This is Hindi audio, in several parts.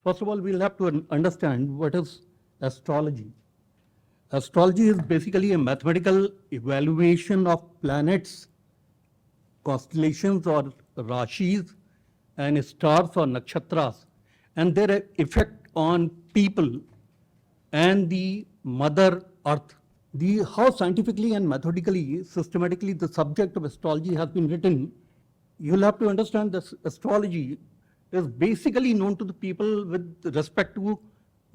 First of all, we'll have to understand what is astrology. Astrology is basically a mathematical evaluation of planets, constellations or rashis, and stars or nakshatras, and their effect on people and the mother earth. How scientifically and methodically, systematically the subject of astrology has been written, you'll have to understand that astrology is basically known to the people with respect to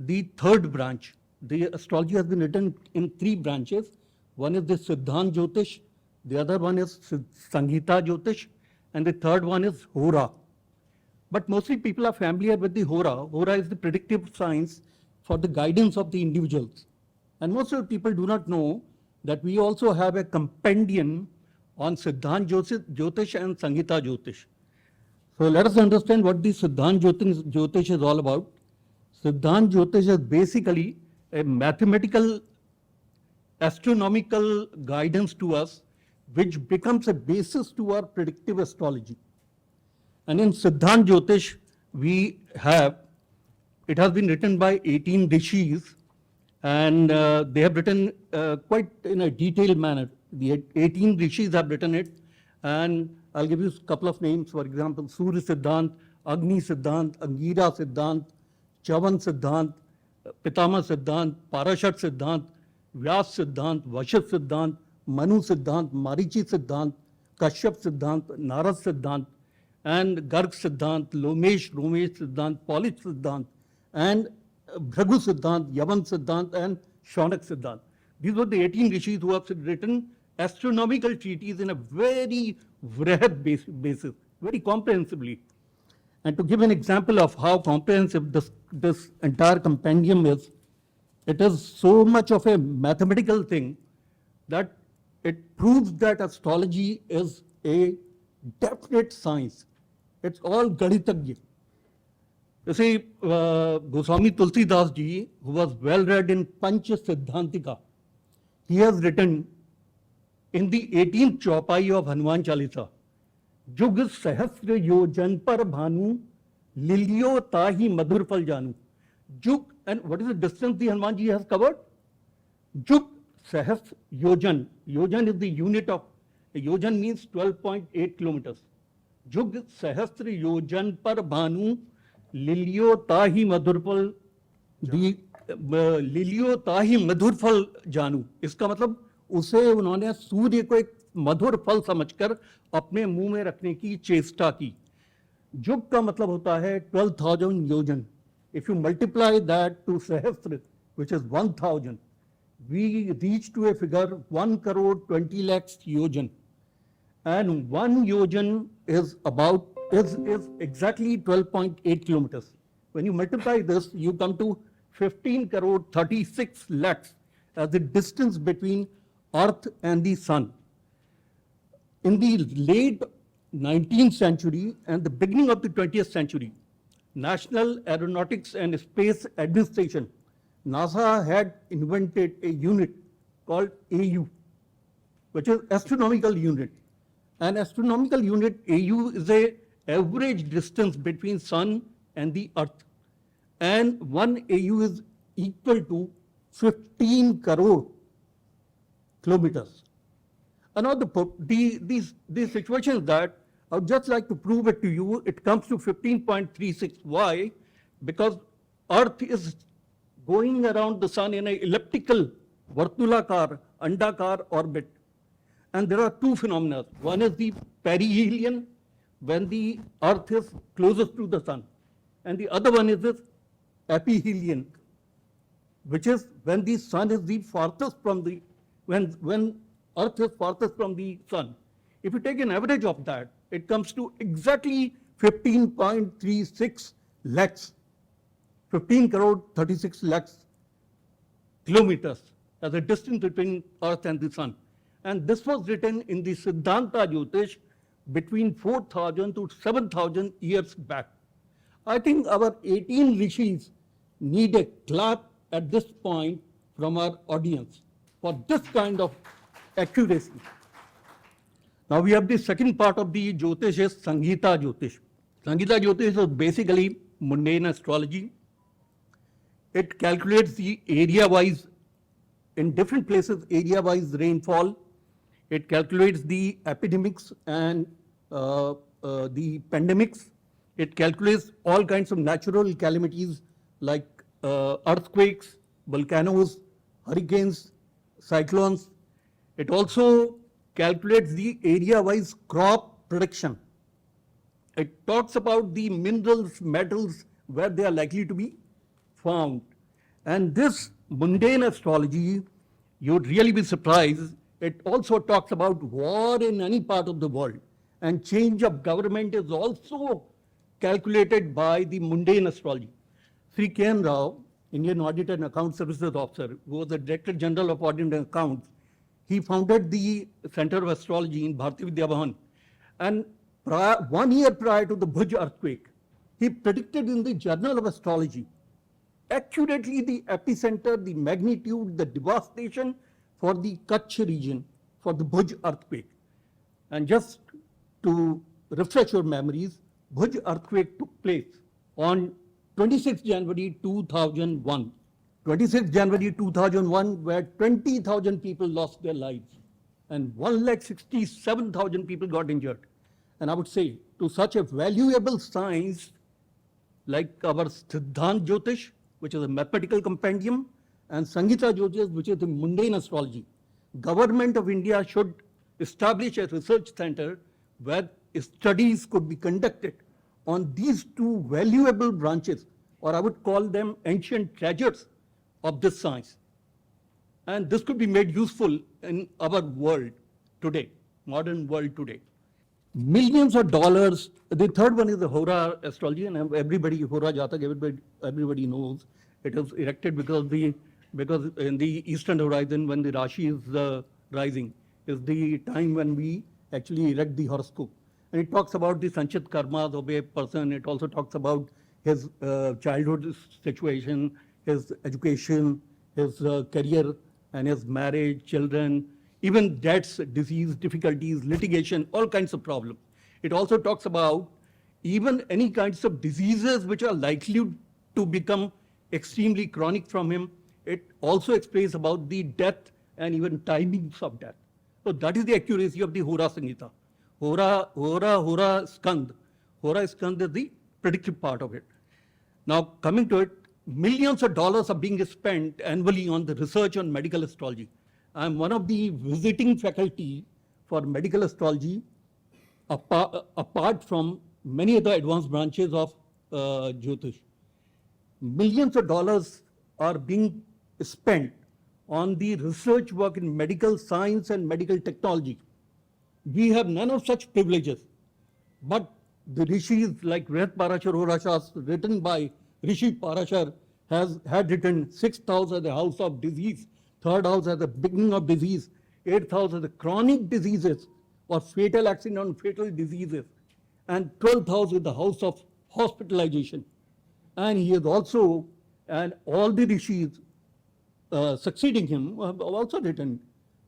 the third branch. The astrology has been written in three branches. One is the Siddhant Jyotish, the other one is Sanghita Jyotish, and the third one is Hora. But mostly people are familiar with the Hora. Hora is the predictive science for the guidance of the individuals. And most of the people do not know that we also have a compendium on Siddhant Jyotish and Sanghita Jyotish. So let us understand what the Siddhant Jyotish is all about. Siddhant Jyotish is basically a mathematical, astronomical guidance to us, which becomes a basis to our predictive astrology. And in Siddhant Jyotish, it has been written by 18 rishis, and they have written quite in a detailed manner. The 18 rishis have written it, and I'll give you a couple of names. For example, Surya Siddhant, Agni Siddhant, Angira Siddhant, Chavan Siddhant, Pitama Siddhant, Parashat Siddhant, Vyas Siddhant, Vashit Siddhant, Manu Siddhant, Marichi Siddhant, Kashyap Siddhant, Narad Siddhant, and Garg Siddhant, Romesh Siddhant, Polish Siddhant, and Bhragu Siddhant, Yavan Siddhant, and Shaunak Siddhant. These were the 18 rishis who have written astronomical treatises in a very vrihad basis, very comprehensively. And to give an example of how comprehensive this entire compendium is, it is so much of a mathematical thing that it proves that astrology is a definite science. It's all Gaditagya. You see, Goswami Tulsidas ji, who was well read in Pancha Siddhantika, he has written in the 18th chaupai of Hanuman Chalisa, Jug Sahasra Yojan Par Bhanu, Lilyo Tahi Madhur Fal Janu. Jug, and what is the distance the Hanuman ji has covered? Jug Sahasra Yojan. Yojan is the unit of, Yojan means 12.8 kilometers. Jug Sahasra Yojan Par Bhanu, Lilyo Tahi Madhur Fal, Lilyo Tahi Madhur Fal Janu. इसका मतलब उसे उन्होंने सूर्य को एक मधुर फल समझकर अपने मुंह में रखने की चेष्टा की. जुग का मतलब होता है 12,000 योजन. If you multiply that to Sahasra, which is 1,000, we reach to a figure 1 crore 20 lakhs yojan. And 1 yojan is exactly 12.8 kilometers. When you multiply this, you come to 15 crore 36 lakhs as the distance between Earth and the Sun. In the late 19th century and the beginning of the 20th century, National Aeronautics and Space Administration, NASA, had invented a unit called AU, which is astronomical unit. An astronomical unit AU is a average distance between Sun and the Earth. And 1 AU is equal to 15 crore kilometers. And now these situations that I would just like to prove it to you, it comes to 15.36. Why? Because Earth is going around the Sun in an elliptical, Vartulakar, Andakar orbit. And there are two phenomena. One is the perihelion, when the Earth is closest to the Sun. And the other one is this aphelion, which is when the Sun is the farthest from the, when Earth is farthest from the Sun. If you take an average of that, it comes to exactly 15.36 lakhs, 15 crore 36 lakhs kilometers as a distance between Earth and the Sun. And this was written in the Siddhanta Jyotish between 4,000 to 7,000 years back. I think our 18 rishis need a clap at this point from our audience for this kind of accuracy. Now we have the second part of the Jyotish is Sanghita Jyotish. Sanghita Jyotish is basically mundane astrology. It calculates the area-wise, in different places, area-wise rainfall. It calculates the epidemics and the pandemics. It calculates all kinds of natural calamities like earthquakes, volcanoes, hurricanes, cyclones. It also calculates the area-wise crop production. It talks about the minerals, metals, where they are likely to be found. And this mundane astrology, you'd really be surprised, it also talks about war in any part of the world. And change of government is also calculated by the mundane astrology. Sri K.N. Rao, Indian Audit and Account Services Officer, who was the Director General of Audit and Accounts, he founded the Center of Astrology in Bharati Vidya Bhavan. And 1 year prior to the Bhuj earthquake, he predicted in the Journal of Astrology accurately the epicenter, the magnitude, the devastation for the Kutch region, for the Bhuj earthquake. And just to refresh your memories, Bhuj earthquake took place on 26 January 2001. 26 January 2001, where 20,000 people lost their lives and 1,67,000 people got injured. And I would say, to such a valuable science like our Siddhant Jyotish, which is a mathematical compendium, and Sanghita Jyotish, which is the mundane astrology, Government of India should establish a research center where studies could be conducted on these two valuable branches, or I would call them ancient treasures of this science. And this could be made useful in our world today, modern world today. Millions of dollars. The third one is the Hora astrology, and everybody, Hora Jatak, everybody knows. It is erected because in the eastern horizon, when the Rashi is rising, is the time when we actually erect the horoscope. And it talks about the Sanchit karmas of a person. It also talks about his childhood situation, his education, his career, and his marriage, children, even debts, disease, difficulties, litigation, all kinds of problems. It also talks about even any kinds of diseases which are likely to become extremely chronic from him. It also explains about the death and even timings of death. So that is the accuracy of the Hora Sanghita. Hora Skand. Hora Skand is the predictive part of it. Now coming to it, millions of dollars are being spent annually on the research on medical astrology. I'm one of the visiting faculty for medical astrology, apart from many other advanced branches of Jyotish. Millions of dollars are being spent on the research work in medical science and medical technology. We have none of such privileges, but the rishis like Vrihat Parashar Hora Shastra, written by Rishi Parashar, had written 6th house as the house of disease, 3rd house as the beginning of disease, 8th house as the chronic diseases or fatal accident, fatal diseases, and 12th house is the house of hospitalization. And he has also, and all the rishis succeeding him have also written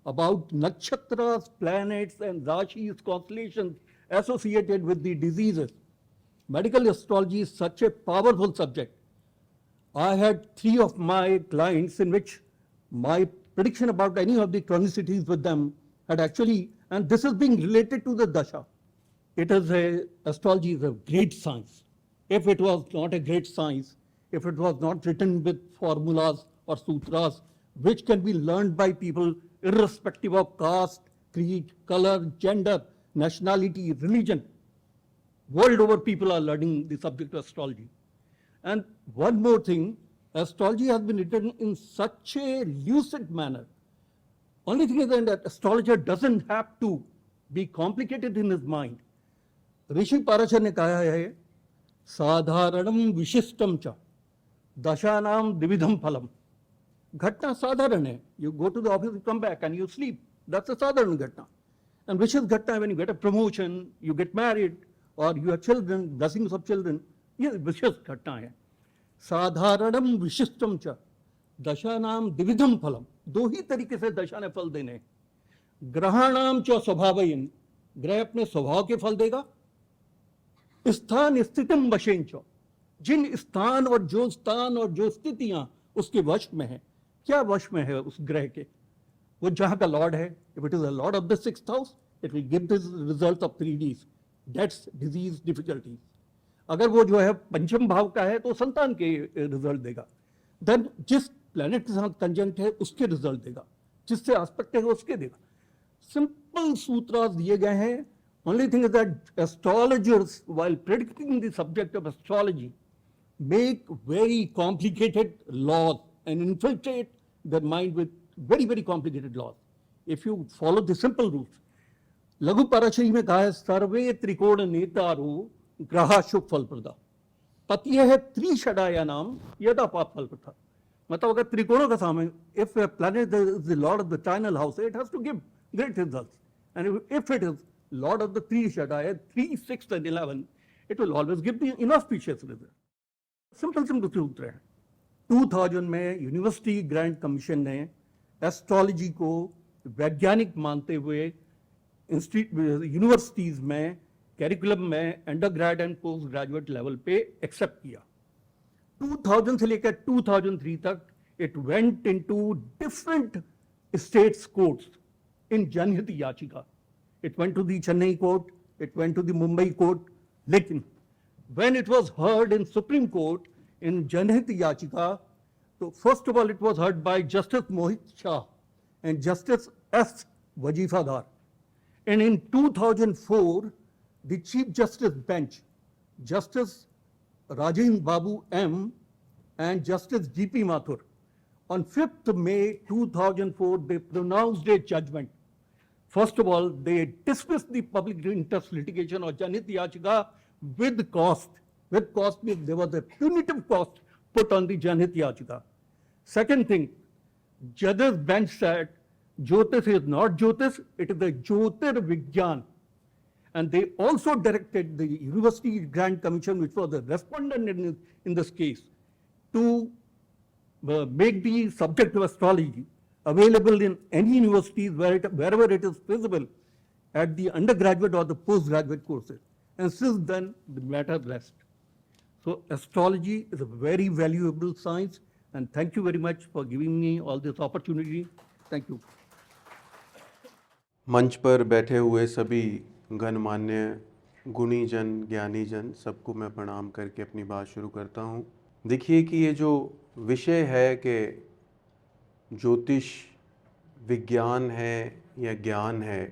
about nakshatras, planets, and rashis, constellations associated with the diseases. Medical astrology is such a powerful subject. I had 3 of my clients in which my prediction about any of the chronicities with them had actually, and this is being related to the dasha. Astrology is a great science. If it was not a great science, if it was not written with formulas or sutras, which can be learned by people irrespective of caste, creed, color, gender, nationality, religion, world over people are learning the subject of astrology. And one more thing, astrology has been written in such a lucid manner. Only thing is that astrologer doesn't have to be complicated in his mind. Rishi Parashar ने कहा है, साधारणम विशिष्टम च दशानाम द्विविधम फलम. Ghatna sadharan hai. You go to the office, you come back and you sleep. That's a sadharan ghatna. And which is ghatna when you get a promotion, you get married, or you have children, blessings of children. Yes, vishis ghatna hai. Sadharanam vishishtam cha dashanam dividham phalam. दो ही तरीके से दशा ने फल देने. ग्रहाणाम च स्वभावयन. ग्रह अपने स्वभाव के फल देगा. स्थान स्थितिम वशेन च. जिन स्थान और जो स्थितियां उसके वश में है। क्या वश में है उस ग्रह के? वो जहां का लॉर्ड है, if it is a lord of the 6th house, it will give this result of 3Ds, debts, diseases, difficulties. अगर वो जो है पंचम भाव का है तो संतान के रिजल्ट देगा। देन जिस प्लैनेट के साथ कंजंक्ट है उसके रिजल्ट देगा, जिससे एस्पेक्ट है उसके देगा। सिंपल सूत्र दिए गए हैं। Only thing is that astrologers while predicting the subject of astrology make very complicated laws and infiltrate their mind with very, very complicated laws. If you follow the simple rules, लघु पराशरी में कहा है सर्वे त्रिकोण नेतारो ग्रह शुभ फल प्रदा। पति है त्रिषडाया नाम यदा पाप फल प्रदा। मतलब अगर त्रिकोणों का सामने, if a planet is the lord of the trinal house, it has to give great results, and if it is lord of the Trishadaya, 3, 6 and 11, it will always give the inauspicious result. Simple सूत्र है। 2000 में यूनिवर्सिटी ग्रांट कमीशन ने एस्ट्रोलॉजी को वैज्ञानिक मानते हुए यूनिवर्सिटीज में कैरिकुलम में undergrad and post graduate level पे एक्सेप्ट किया। 2000 से लेकर 2003 तक it went into different states courts in जनहित याचिका। It went to the Chennai court, it went to the Mumbai court, लेकिन when it was heard in Supreme Court in Janhit Yachika, so first of all it was heard by Justice Mohit Shah and Justice S. Wajifadar. And in 2004, the Chief Justice Bench, Justice Rajendra Babu M. and Justice G.P. Mathur, on 5th May 2004, they pronounced a judgment. First of all, they dismissed the public interest litigation of Janhit Yachika with cost. With cost means there was a punitive cost put on the Janhit Yachika. Second thing, judges bench said Jyotish is not Jyotish, it is a Jyotir Vigyan. And they also directed the University Grant Commission, which was the respondent in this case, to make the subject of astrology available in any universities wherever it is feasible at the undergraduate or the postgraduate courses. And since then, the matter rests. So astrology is a very valuable science, and thank you very much for giving me all this opportunity. Thank you. मंच पर बैठे हुए सभी गणमान्य गुणी जन, ज्ञानी जन, सबको मैं प्रणाम करके अपनी बात शुरू करता हूँ। देखिए कि ये जो विषय है कि ज्योतिष विज्ञान है या ज्ञान है,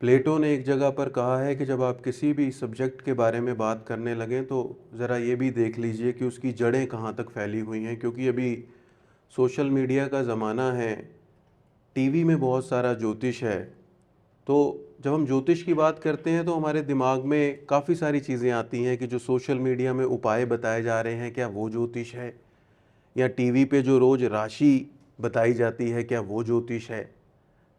प्लेटो ने एक जगह पर कहा है कि जब आप किसी भी सब्जेक्ट के बारे में बात करने लगें तो ज़रा ये भी देख लीजिए कि उसकी जड़ें कहाँ तक फैली हुई हैं, क्योंकि अभी सोशल मीडिया का ज़माना है, टीवी में बहुत सारा ज्योतिष है। तो जब हम ज्योतिष की बात करते हैं तो हमारे दिमाग में काफ़ी सारी चीज़ें आती हैं कि जो सोशल मीडिया में उपाय बताए जा रहे हैं, क्या वो ज्योतिष है? या टीवी पे जो रोज़ राशि बताई जाती है, क्या वो ज्योतिष है?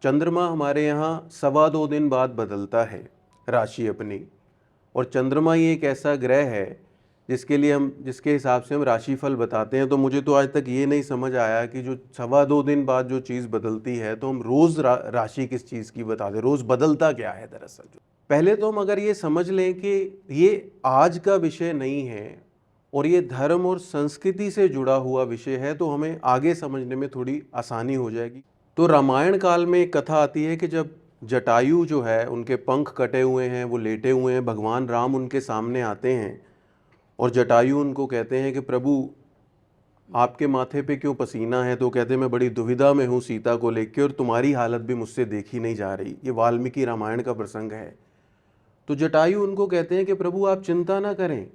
चंद्रमा हमारे यहाँ 2.25 दिन बाद बदलता है राशि अपनी, और चंद्रमा ही एक ऐसा ग्रह है जिसके हिसाब से हम राशिफल बताते हैं। तो मुझे तो आज तक ये नहीं समझ आया कि जो 2.25 दिन बाद जो चीज़ बदलती है तो हम रोज़ राशि किस चीज़ की बता दें, रोज़ बदलता क्या है दरअसल। पहले तो हम अगर ये समझ लें कि ये आज का विषय नहीं है और ये धर्म और संस्कृति से जुड़ा हुआ विषय है, तो हमें आगे समझने में थोड़ी आसानी हो जाएगी। तो रामायण काल में एक कथा आती है कि जब जटायु जो है, उनके पंख कटे हुए हैं, वो लेटे हुए हैं, भगवान राम उनके सामने आते हैं और जटायु उनको कहते हैं कि प्रभु आपके माथे पे क्यों पसीना है? तो कहते हैं मैं बड़ी दुविधा में हूँ सीता को लेकर, और तुम्हारी हालत भी मुझसे देखी नहीं जा रही। ये वाल्मीकि रामायण का प्रसंग है। तो जटायु उनको कहते हैं कि प्रभु आप चिंता ना करें,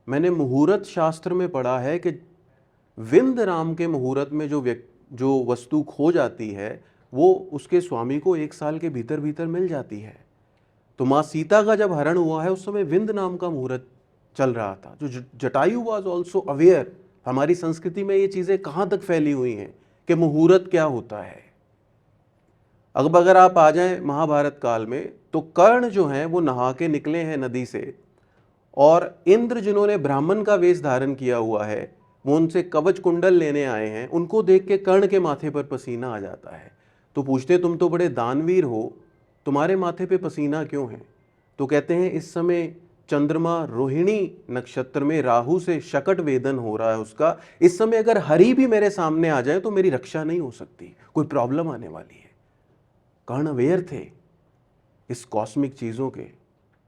मैंने मुहूर्त शास्त्र में पढ़ा है कि विंद राम के मुहूर्त में जो वस्तु खो जाती है वो उसके स्वामी को 1 साल के भीतर भीतर मिल जाती है। तो माँ सीता का जब हरण हुआ है उस समय विंद नाम का मुहूर्त चल रहा था। जो जटायु वाज ऑल्सो अवेयर। हमारी संस्कृति में ये चीज़ें कहाँ तक फैली हुई हैं कि मुहूर्त क्या होता है। अब अगर आप आ जाएं महाभारत काल में, तो कर्ण जो हैं वो नहा के निकले हैं नदी से, और इंद्र जिन्होंने ब्राह्मण का वेश धारण किया हुआ है वो उनसे कवच कुंडल लेने आए हैं। उनको देख के कर्ण के माथे पर पसीना आ जाता है। तो पूछते तुम तो बड़े दानवीर हो, तुम्हारे माथे पे पसीना क्यों है? तो कहते हैं इस समय चंद्रमा रोहिणी नक्षत्र में राहु से शकट वेदन हो रहा है उसका, इस समय अगर हरि भी मेरे सामने आ जाए तो मेरी रक्षा नहीं हो सकती, कोई प्रॉब्लम आने वाली है। कर्ण अवेयर थे इस कॉस्मिक चीजों के।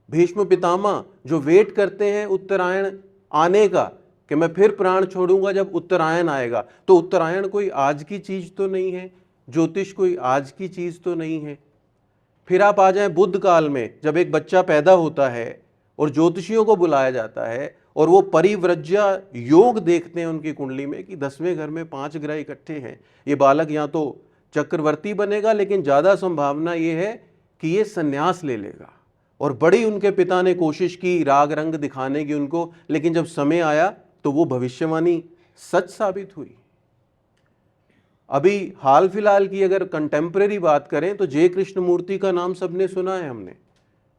भीष्म पितामह जो वेट करते हैं उत्तरायण आने का कि मैं फिर प्राण छोड़ूंगा जब उत्तरायण आएगा, तो उत्तरायण कोई आज की चीज तो नहीं है, ज्योतिष कोई आज की चीज तो नहीं है। फिर आप आ जाएं बुद्ध काल में, जब एक बच्चा पैदा होता है और ज्योतिषियों को बुलाया जाता है और वो परिव्रज्या योग देखते हैं उनकी कुंडली में कि 10वें घर में 5 ग्रह इकट्ठे हैं, ये बालक या तो चक्रवर्ती बनेगा, लेकिन ज्यादा संभावना ये है कि ये संन्यास ले लेगा। और बड़ी उनके पिता ने कोशिश की राग रंग दिखाने की उनको, लेकिन जब समय आया तो वो भविष्यवाणी सच साबित हुई। अभी हाल फिलहाल की अगर कंटेम्प्रेरी बात करें तो जय कृष्णमूर्ति का नाम सबने सुना है हमने।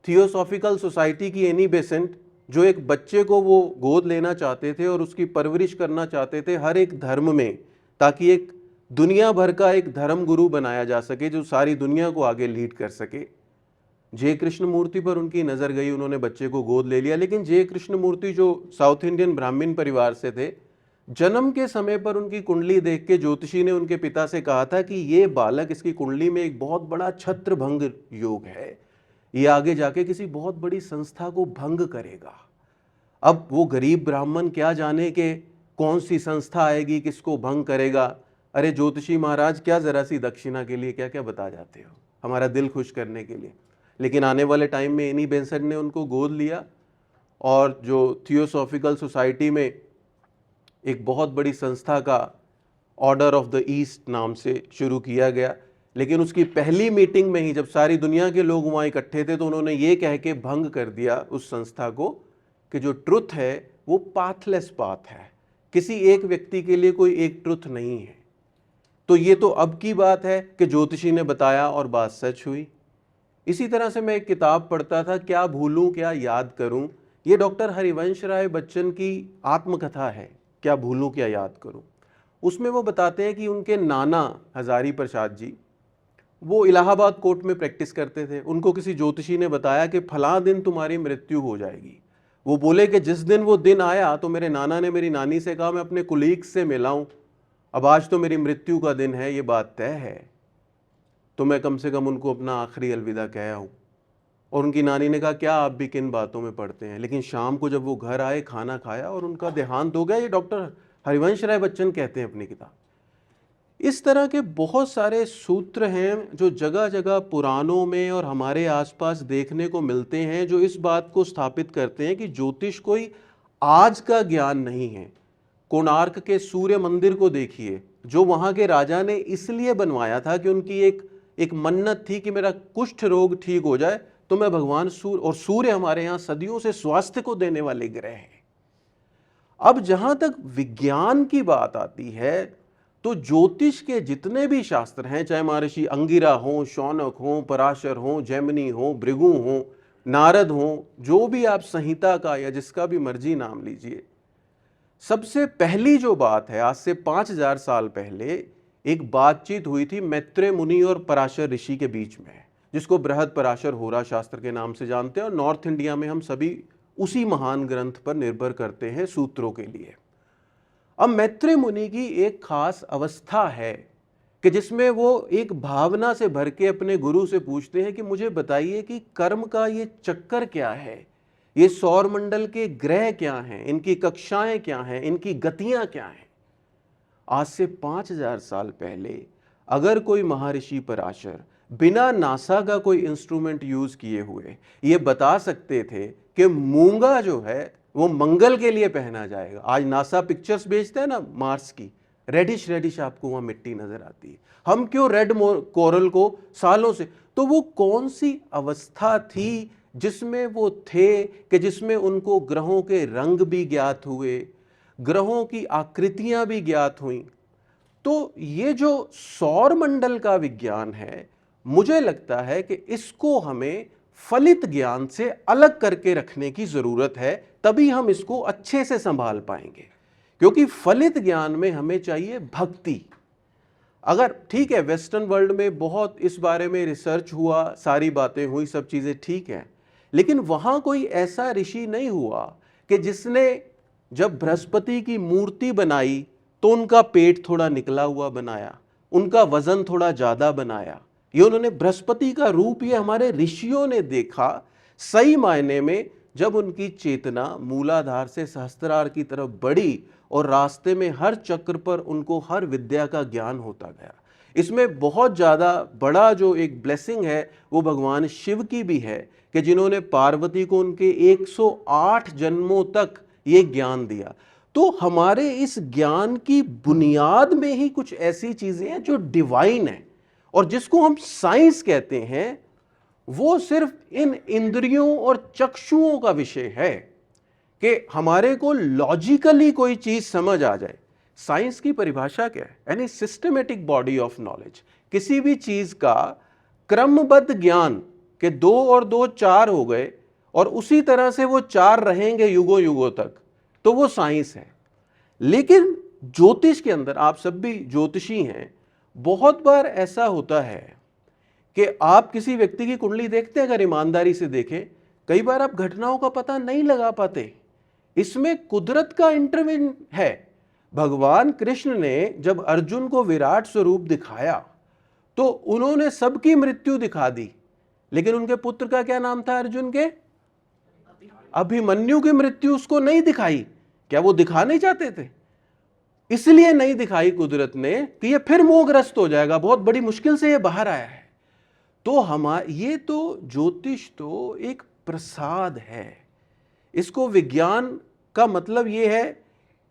थियोसॉफिकल सोसाइटी की एनी बेसेंट, जो एक बच्चे को वो गोद लेना चाहते थे और उसकी परवरिश करना चाहते थे हर एक धर्म में, ताकि एक दुनिया भर का एक धर्म गुरु बनाया जा सके जो सारी दुनिया को आगे लीड कर सके। जय कृष्णमूर्ति पर उनकी नजर गई, उन्होंने बच्चे को गोद ले लिया। लेकिन जय कृष्णमूर्ति जो साउथ इंडियन ब्राह्मण परिवार से थे, जन्म के समय पर उनकी कुंडली देख के ज्योतिषी ने उनके पिता से कहा था कि ये बालक, इसकी कुंडली में एक बहुत बड़ा छत्रभंग योग है, ये आगे जाके किसी बहुत बड़ी संस्था को भंग करेगा। अब वो गरीब ब्राह्मण क्या जाने कि कौन सी संस्था आएगी, किसको भंग करेगा। अरे ज्योतिषी महाराज, क्या जरा सी दक्षिणा के लिए क्या क्या बता जाते हो, हमारा दिल खुश करने के लिए। लेकिन आने वाले टाइम में एनी बेसेंट ने उनको गोद लिया और जो थियोसॉफिकल सोसाइटी में एक बहुत बड़ी संस्था का ऑर्डर ऑफ द ईस्ट नाम से शुरू किया गया। लेकिन उसकी पहली मीटिंग में ही जब सारी दुनिया के लोग वहाँ इकट्ठे थे तो उन्होंने ये कह के भंग कर दिया उस संस्था को कि जो ट्रुथ है वो पाथलेस पाथ है, किसी एक व्यक्ति के लिए कोई एक ट्रुथ नहीं है। तो ये तो अब की बात है कि ज्योतिषी ने बताया और बात सच हुई। इसी तरह से मैं एक किताब पढ़ता था, क्या भूलूं क्या याद करूं, ये डॉक्टर हरिवंश राय बच्चन की आत्मकथा है, क्या भूलूं क्या याद करूं। उसमें वो बताते हैं कि उनके नाना हजारी प्रसाद जी वो इलाहाबाद कोर्ट में प्रैक्टिस करते थे। उनको किसी ज्योतिषी ने बताया कि फलां दिन तुम्हारी मृत्यु हो जाएगी। वो बोले कि जिस दिन वो दिन आया तो मेरे नाना ने मेरी नानी से कहा मैं अपने कुलीग से मिलाऊं, अब आज तो मेरी मृत्यु का दिन है, ये बात तय है, तो मैं कम से कम उनको अपना आखिरी अलविदा कह आऊँ। और उनकी नानी ने कहा क्या आप भी किन बातों में पढ़ते हैं। लेकिन शाम को जब वो घर आए, खाना खाया और उनका देहांत हो गया। ये डॉक्टर हरिवंश राय बच्चन कहते हैं अपनी किताब। इस तरह के बहुत सारे सूत्र हैं जो जगह जगह पुराणों में और हमारे आसपास देखने को मिलते हैं, जो इस बात को स्थापित करते हैं कि ज्योतिष कोई आज का ज्ञान नहीं है। कोणार्क के सूर्य मंदिर को देखिए, जो वहाँ के राजा ने इसलिए बनवाया था कि उनकी एक मन्नत थी कि मेरा कुष्ठ रोग ठीक हो जाए तो मैं भगवान सूर्य, और सूर्य हमारे यहाँ सदियों से स्वास्थ्य को देने वाले ग्रह हैं। अब जहां तक विज्ञान की बात आती है तो ज्योतिष के जितने भी शास्त्र हैं, चाहे महर्षि अंगिरा हो, शौनक हो, पराशर हो, जैमिनी हो, भृगु हो, नारद हो, जो भी आप संहिता का या जिसका भी मर्जी नाम लीजिए, सबसे पहली जो बात है, आज से 5000 साल पहले एक बातचीत हुई थी मैत्रेय मुनि और पराशर ऋषि के बीच में, जिसको बृहद पराशर होरा शास्त्र के नाम से जानते हैं। और नॉर्थ इंडिया में हम सभी उसी महान ग्रंथ पर निर्भर करते हैं सूत्रों के लिए। अब मैत्रेय मुनि की एक खास अवस्था है कि जिसमें वो एक भावना से भर के अपने गुरु से पूछते हैं कि मुझे बताइए कि कर्म का ये चक्कर क्या है, ये सौर मंडल के ग्रह क्या हैं, इनकी कक्षाएं क्या हैं, इनकी गतियां क्या हैं। आज से 5000 साल पहले अगर कोई महर्षि पराशर बिना नासा का कोई इंस्ट्रूमेंट यूज किए हुए ये बता सकते थे कि मूंगा जो है वो मंगल के लिए पहना जाएगा। आज नासा पिक्चर्स भेजते हैं ना मार्स की, रेडिश रेडिश आपको वहां मिट्टी नजर आती है, हम क्यों रेड कोरल को सालों से, तो वो कौन सी अवस्था थी जिसमें वो थे कि जिसमें उनको ग्रहों के रंग भी ज्ञात हुए, ग्रहों की आकृतियां भी ज्ञात हुई। तो ये जो सौर मंडल का विज्ञान है, मुझे लगता है कि इसको हमें फलित ज्ञान से अलग करके रखने की जरूरत है, तभी हम इसको अच्छे से संभाल पाएंगे। क्योंकि फलित ज्ञान में हमें चाहिए भक्ति। अगर ठीक है वेस्टर्न वर्ल्ड में बहुत इस बारे में रिसर्च हुआ, सारी बातें हुई, सब चीजें ठीक है, लेकिन वहां कोई ऐसा ऋषि नहीं हुआ कि जिसने जब बृहस्पति की मूर्ति बनाई तो उनका पेट थोड़ा निकला हुआ बनाया, उनका वजन थोड़ा ज्यादा बनाया। ये उन्होंने बृहस्पति का रूप, ये हमारे ऋषियों ने देखा सही मायने में जब उनकी चेतना मूलाधार से सहस्त्रार की तरफ बढ़ी और रास्ते में हर चक्र पर उनको हर विद्या का ज्ञान होता गया। इसमें बहुत ज़्यादा बड़ा जो एक ब्लेसिंग है वो भगवान शिव की भी है कि जिन्होंने पार्वती को उनके 108 जन्मों तक ये ज्ञान दिया। तो हमारे इस ज्ञान की बुनियाद में ही कुछ ऐसी चीज़ें हैं जो डिवाइन है, और जिसको हम साइंस कहते हैं वो सिर्फ इन इंद्रियों और चक्षुओं का विषय है कि हमारे को लॉजिकली कोई चीज समझ आ जाए। साइंस की परिभाषा क्या है? यानी सिस्टमेटिक बॉडी ऑफ नॉलेज, किसी भी चीज का क्रमबद्ध ज्ञान के 2 और 2 4 हो गए और उसी तरह से वो 4 रहेंगे युगों युगों तक, तो वो साइंस है। लेकिन ज्योतिष के अंदर, आप सब भी ज्योतिषी हैं, बहुत बार ऐसा होता है कि आप किसी व्यक्ति की कुंडली देखते हैं, अगर ईमानदारी से देखें, कई बार आप घटनाओं का पता नहीं लगा पाते। इसमें कुदरत का इंटरवेंशन है। भगवान कृष्ण ने जब अर्जुन को विराट स्वरूप दिखाया तो उन्होंने सबकी मृत्यु दिखा दी, लेकिन उनके पुत्र का क्या नाम था अर्जुन के? अभिमन्यु की मृत्यु उसको नहीं दिखाई। क्या वो दिखा नहीं चाहते थे? इसलिए नहीं दिखाई कुदरत ने कि ये फिर मोहग्रस्त हो जाएगा, बहुत बड़ी मुश्किल से ये बाहर आया है। तो ये तो ज्योतिष तो एक प्रसाद है। इसको विज्ञान का मतलब ये है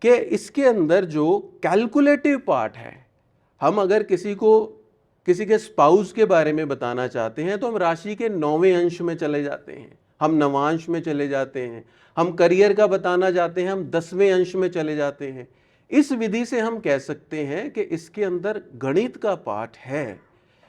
कि इसके अंदर जो कैलकुलेटिव पार्ट है, हम अगर किसी के स्पाउस के बारे में बताना चाहते हैं तो हम राशि के 9वें अंश में चले जाते हैं, हम नवांश में चले जाते हैं। हम करियर का बताना चाहते हैं, हम 10वें अंश में चले जाते हैं। इस विधि से हम कह सकते हैं कि इसके अंदर गणित का पार्ट है,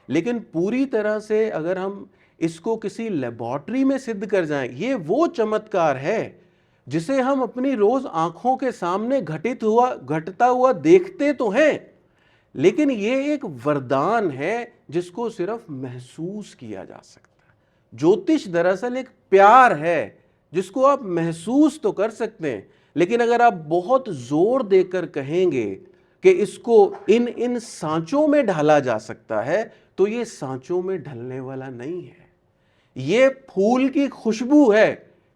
लेकिन पूरी तरह से अगर हम इसको किसी लेबोरेटरी में सिद्ध कर जाएं, ये वो चमत्कार है जिसे हम अपनी रोज आंखों के सामने घटता हुआ देखते तो हैं, लेकिन ये एक वरदान है जिसको सिर्फ महसूस किया जा सकता है। ज्योतिष दरअसल एक प्यार है जिसको आप महसूस तो कर सकते हैं, लेकिन अगर आप बहुत जोर देकर कहेंगे कि इसको इन सांचों में ढाला जा सकता है, तो ये सांचों में ढलने वाला नहीं है। ये फूल की खुशबू है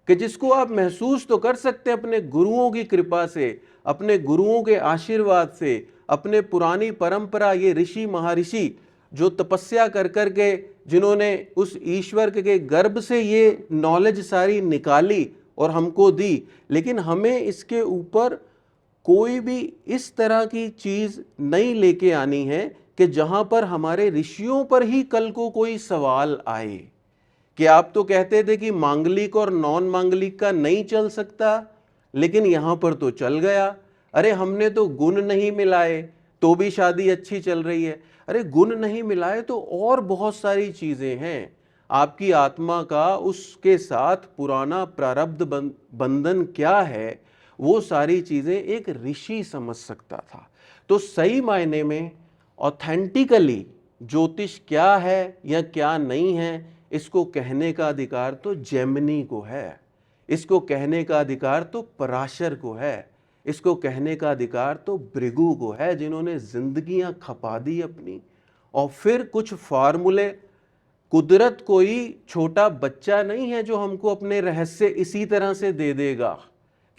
कि जिसको आप महसूस तो कर सकते हैं अपने गुरुओं की कृपा से, अपने गुरुओं के आशीर्वाद से, अपने पुरानी परंपरा, ये ऋषि महर्षि जो तपस्या कर कर के जिन्होंने उस ईश्वर के गर्भ से ये नॉलेज सारी निकाली और हमको दी। लेकिन हमें इसके ऊपर कोई भी इस तरह की चीज नहीं लेके आनी है कि जहां पर हमारे ऋषियों पर ही कल को कोई सवाल आए कि आप तो कहते थे कि मांगलिक और नॉन मांगलिक का नहीं चल सकता, लेकिन यहां पर तो चल गया। अरे हमने तो गुण नहीं मिलाए तो भी शादी अच्छी चल रही है। अरे गुण नहीं मिलाए तो और बहुत सारी चीजें हैं। आपकी आत्मा का उसके साथ पुराना प्रारब्ध बंधन क्या है, वो सारी चीजें एक ऋषि समझ सकता था। तो सही मायने में ऑथेंटिकली ज्योतिष क्या है या क्या नहीं है, इसको कहने का अधिकार तो जेमिनी को है, इसको कहने का अधिकार तो पराशर को है, इसको कहने का अधिकार तो भृगु को है, जिन्होंने जिंदगियां खपा दी अपनी। और फिर कुछ फार्मूले, कुदरत कोई छोटा बच्चा नहीं है जो हमको अपने रहस्य इसी तरह से दे देगा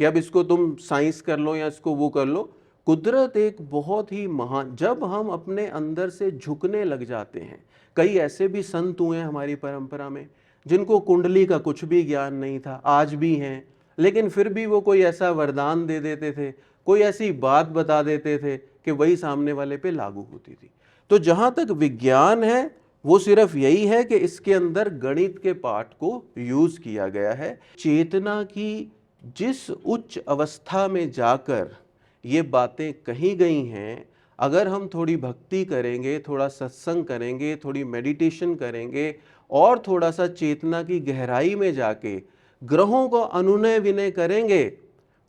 कि अब इसको तुम साइंस कर लो या इसको वो कर लो। कुदरत एक बहुत ही महान, जब हम अपने अंदर से झुकने लग जाते हैं। कई ऐसे भी संत हुए हैं हमारी परंपरा में जिनको कुंडली का कुछ भी ज्ञान नहीं था, आज भी हैं, लेकिन फिर भी वो कोई ऐसा वरदान दे देते थे, कोई ऐसी बात बता देते थे कि वही सामने वाले पे लागू होती थी। तो जहां तक विज्ञान है वो सिर्फ यही है कि इसके अंदर गणित के पार्ट को यूज किया गया है। चेतना की जिस उच्च अवस्था में जाकर ये बातें कही गई हैं, अगर हम थोड़ी भक्ति करेंगे, थोड़ा सत्संग करेंगे, थोड़ी मेडिटेशन करेंगे और थोड़ा सा चेतना की गहराई में जाके ग्रहों का अनुनय विनय करेंगे,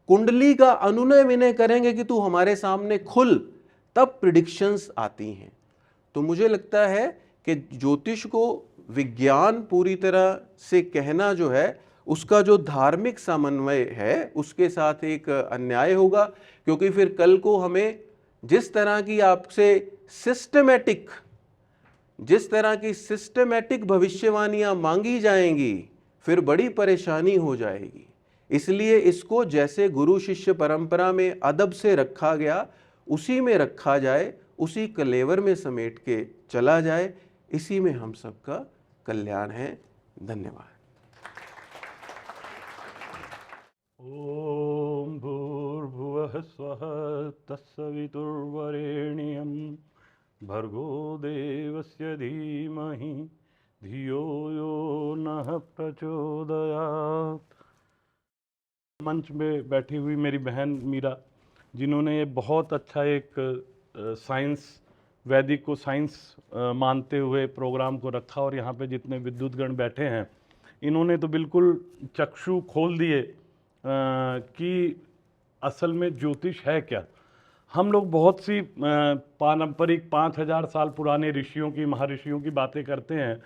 कुंडली का अनुनय विनय करेंगे कि तू हमारे सामने खुल, तब प्रिडिक्शंस आती हैं। तो मुझे लगता है कि ज्योतिष को विज्ञान पूरी तरह से कहना जो है उसका जो धार्मिक समन्वय है उसके साथ एक अन्याय होगा, क्योंकि फिर कल को हमें जिस तरह की सिस्टमैटिक भविष्यवाणियां मांगी जाएंगी फिर बड़ी परेशानी हो जाएगी। इसलिए इसको जैसे गुरु शिष्य परंपरा में अदब से रखा गया उसी में रखा जाए, उसी कलेवर में समेट के चला जाए, इसी में हम सबका कल्याण है। धन्यवाद। ओम भूर्भुवः स्वः तत्सवितुर्वरेण्यं भर्गो देवस्य धीमहि धियो यो नः प्रचोदयात्। मंच में बैठी हुई मेरी बहन मीरा, जिन्होंने ये बहुत अच्छा एक साइंस, वैदिक को साइंस मानते हुए प्रोग्राम को रखा, और यहाँ पे जितने विद्युतगण बैठे हैं इन्होंने तो बिल्कुल चक्षु खोल दिए कि असल में ज्योतिष है क्या। हम लोग बहुत सी पारंपरिक 5000 साल पुराने ऋषियों की, महर्षियों की बातें करते हैं,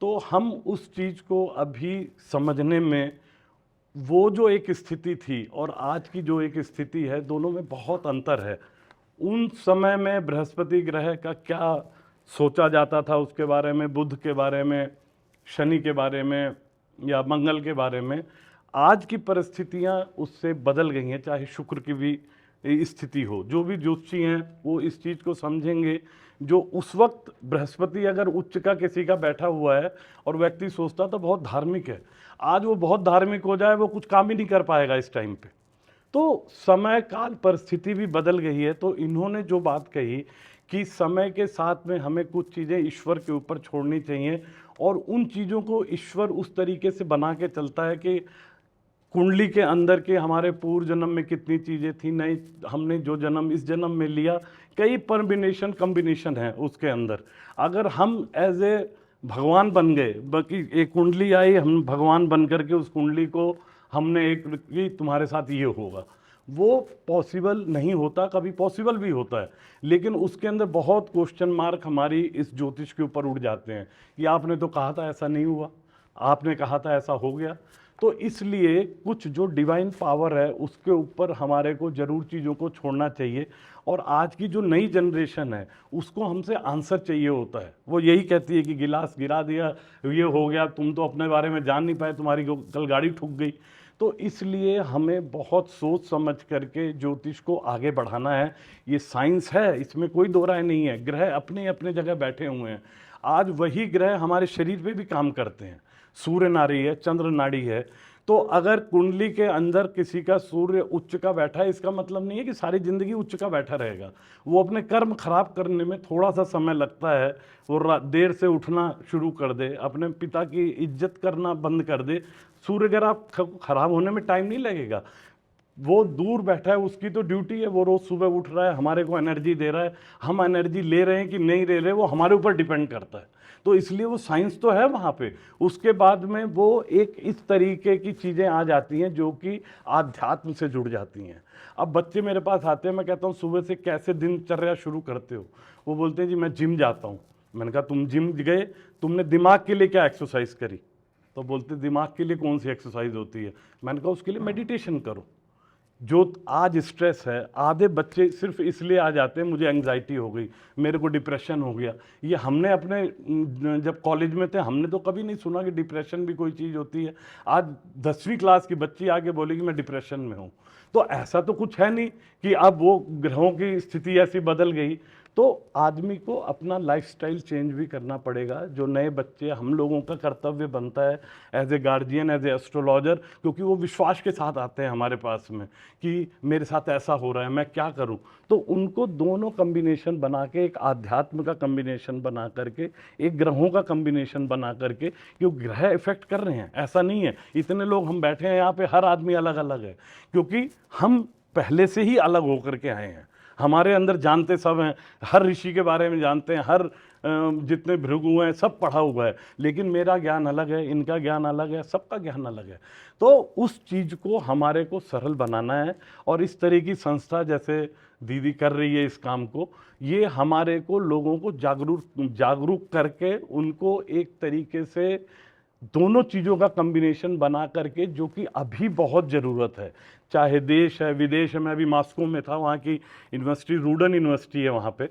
तो हम उस चीज़ को अभी समझने में, वो जो एक स्थिति थी और आज की जो एक स्थिति है, दोनों में बहुत अंतर है। उन समय में बृहस्पति ग्रह का क्या सोचा जाता था, उसके बारे में, बुध के बारे में, शनि के बारे में या मंगल के बारे में, आज की परिस्थितियां उससे बदल गई हैं। चाहे शुक्र की भी स्थिति हो, जो भी ज्योतिषी हैं वो इस चीज़ को समझेंगे। जो उस वक्त बृहस्पति अगर उच्च का किसी का बैठा हुआ है और व्यक्ति सोचता तो बहुत धार्मिक है, आज वो बहुत धार्मिक हो जाए, वो कुछ काम ही नहीं कर पाएगा इस टाइम पे। तो समय काल परिस्थिति भी बदल गई है। तो इन्होंने जो बात कही कि समय के साथ में हमें कुछ चीज़ें ईश्वर के ऊपर छोड़नी चाहिए, और उन चीज़ों को ईश्वर उस तरीके से बना के चलता है कि कुंडली के अंदर के हमारे पूर्व जन्म में कितनी चीज़ें थी, नहीं हमने जो जन्म इस जन्म में लिया, कई कॉम्बिनेशन है उसके अंदर। अगर हम एज ए भगवान बन गए, बाकी एक कुंडली आई, हम भगवान बन करके उस कुंडली को हमने एक कि तुम्हारे साथ ये होगा, वो पॉसिबल नहीं होता। कभी पॉसिबल भी होता है, लेकिन उसके अंदर बहुत क्वेश्चन मार्क हमारी इस ज्योतिष के ऊपर उड़ जाते हैं कि आपने तो कहा था ऐसा नहीं हुआ, आपने कहा था ऐसा हो गया। तो इसलिए कुछ जो डिवाइन पावर है उसके ऊपर हमारे को ज़रूर चीज़ों को छोड़ना चाहिए। और आज की जो नई जनरेशन है उसको हमसे आंसर चाहिए होता है। वो यही कहती है कि गिलास गिरा दिया, ये हो गया, तुम तो अपने बारे में जान नहीं पाए, तुम्हारी कल गाड़ी ठुक गई। तो इसलिए हमें बहुत सोच समझ करके ज्योतिष को आगे बढ़ाना है। ये साइंस है, इसमें कोई दो राय नहीं है। ग्रह अपने अपने जगह बैठे हुए हैं। आज वही ग्रह हमारे शरीर पे भी काम करते हैं। सूर्य नाड़ी है, चंद्र नाड़ी है। तो अगर कुंडली के अंदर किसी का सूर्य उच्च का बैठा है, इसका मतलब नहीं है कि सारी जिंदगी उच्च का बैठा रहेगा। वो अपने कर्म खराब करने में थोड़ा सा समय लगता है। वो देर से उठना शुरू कर दे, अपने पिता की इज्जत करना बंद कर दे, सूर्य ग्रह खराब होने में टाइम नहीं लगेगा। वो दूर बैठा है, उसकी तो ड्यूटी है, वो रोज सुबह उठ रहा है, हमारे को एनर्जी दे रहा है। हम एनर्जी ले रहे हैं कि नहीं ले रहे, वो हमारे ऊपर डिपेंड करता है। तो इसलिए वो साइंस तो है वहाँ पे। उसके बाद में वो एक इस तरीके की चीज़ें आ जाती हैं जो कि आध्यात्म से जुड़ जाती हैं। अब बच्चे मेरे पास आते हैं, मैं कहता हूँ सुबह से कैसे दिनचर्या शुरू करते हो? वो बोलते हैं जी मैं जिम जाता हूँ। मैंने कहा तुम जिम गए, तुमने दिमाग के लिए क्या एक्सरसाइज करी? तो बोलते दिमाग के लिए कौन सी एक्सरसाइज होती है? मैंने कहा उसके लिए मेडिटेशन करो। जो आज स्ट्रेस है, आधे बच्चे सिर्फ इसलिए आ जाते हैं मुझे एंग्जाइटी हो गई, मेरे को डिप्रेशन हो गया। ये हमने अपने जब कॉलेज में थे हमने तो कभी नहीं सुना कि डिप्रेशन भी कोई चीज़ होती है। आज 10वीं क्लास की बच्ची आके बोलेगी मैं डिप्रेशन में हूँ। तो ऐसा तो कुछ है नहीं कि अब वो ग्रहों की स्थिति ऐसी बदल गई। तो आदमी को अपना लाइफस्टाइल चेंज भी करना पड़ेगा। जो नए बच्चे, हम लोगों का कर्तव्य बनता है as a guardian, as a astrologer, क्योंकि वो विश्वास के साथ आते हैं हमारे पास में कि मेरे साथ ऐसा हो रहा है, मैं क्या करूं। तो उनको दोनों कम्बिनेशन बना के, एक आध्यात्म का कम्बिनेशन बना करके, एक ग्रहों का कम्बिनेशन बना करके, क्योंकि ग्रह इफेक्ट कर रहे हैं। ऐसा नहीं है इतने लोग हम बैठे हैं यहाँ पे, हर आदमी अलग अलग है, क्योंकि हम पहले से ही अलग होकर के आए हैं। हमारे अंदर जानते सब हैं, हर ऋषि के बारे में जानते हैं, हर जितने भृगु हैं सब पढ़ा हुआ है, लेकिन मेरा ज्ञान अलग है, इनका ज्ञान अलग है, सबका ज्ञान अलग है। तो उस चीज़ को हमारे को सरल बनाना है, और इस तरह की संस्था जैसे दीदी कर रही है इस काम को, ये हमारे को लोगों को जागरूक करके उनको एक तरीके से दोनों चीज़ों का कॉम्बिनेशन बना करके, जो कि अभी बहुत ज़रूरत है, चाहे देश है विदेश है। मैं अभी मॉस्को में था, वहाँ की यूनिवर्सिटी रूडन यूनिवर्सिटी है, वहाँ पे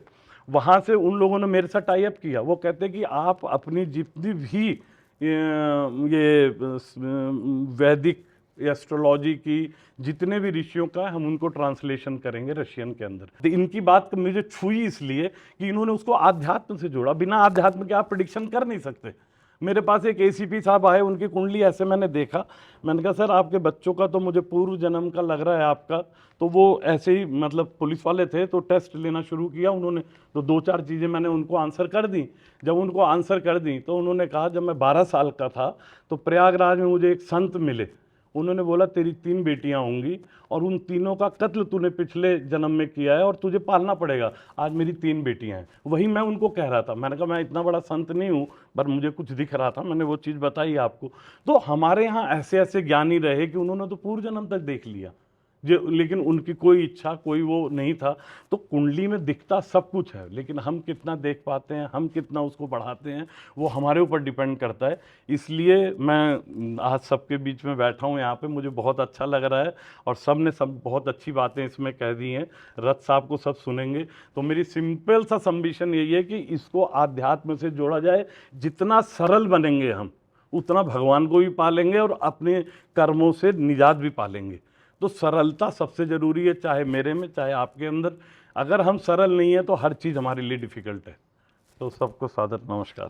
वहाँ से उन लोगों ने मेरे साथ टाई अप किया। वो कहते हैं कि आप अपनी जितनी भी ये वैदिक एस्ट्रोलॉजी की जितने भी ऋषियों का, हम उनको ट्रांसलेशन करेंगे रशियन के अंदर। तो इनकी बात मुझे छुई इसलिए कि इन्होंने उसको आध्यात्म से जोड़ा। बिना आध्यात्म के आप प्रिडिक्शन कर नहीं सकते। मेरे पास एक एसीपी साहब आए, उनकी कुंडली ऐसे मैंने देखा, मैंने कहा सर आपके बच्चों का तो मुझे पूर्व जन्म का लग रहा है आपका। तो वो ऐसे ही मतलब पुलिस वाले थे, तो टेस्ट लेना शुरू किया उन्होंने, तो 2-4 चीज़ें मैंने उनको आंसर कर दी। जब उनको आंसर कर दी तो उन्होंने कहा जब मैं 12 साल का था तो प्रयागराज में मुझे एक संत मिले, उन्होंने बोला तेरी 3 बेटियां होंगी और उन तीनों का कत्ल तूने पिछले जन्म में किया है और तुझे पालना पड़ेगा। आज मेरी 3 बेटियां हैं। वही मैं उनको कह रहा था, मैंने कहा मैं इतना बड़ा संत नहीं हूँ, पर मुझे कुछ दिख रहा था, मैंने वो चीज़ बताई आपको। तो हमारे यहाँ ऐसे ऐसे ज्ञानी रहे कि उन्होंने तो पूर्व जन्म तक देख लिया, जो लेकिन उनकी कोई इच्छा कोई वो नहीं था। तो कुंडली में दिखता सब कुछ है, लेकिन हम कितना देख पाते हैं, हम कितना उसको बढ़ाते हैं, वो हमारे ऊपर डिपेंड करता है। इसलिए मैं आज सबके बीच में बैठा हूँ यहाँ पे, मुझे बहुत अच्छा लग रहा है, और सब ने सब बहुत अच्छी बातें इसमें कह दी हैं। रथ साहब को सब सुनेंगे, तो मेरी सिंपल सा संबिशन यही है कि इसको आध्यात्म से जोड़ा जाए। जितना सरल बनेंगे हम, उतना भगवान को भी पालेंगे और अपने कर्मों से निजात भी पालेंगे। तो सरलता सबसे ज़रूरी है, चाहे मेरे में चाहे आपके अंदर। अगर हम सरल नहीं है तो हर चीज़ हमारे लिए डिफ़िकल्ट है। तो सबको सादर नमस्कार।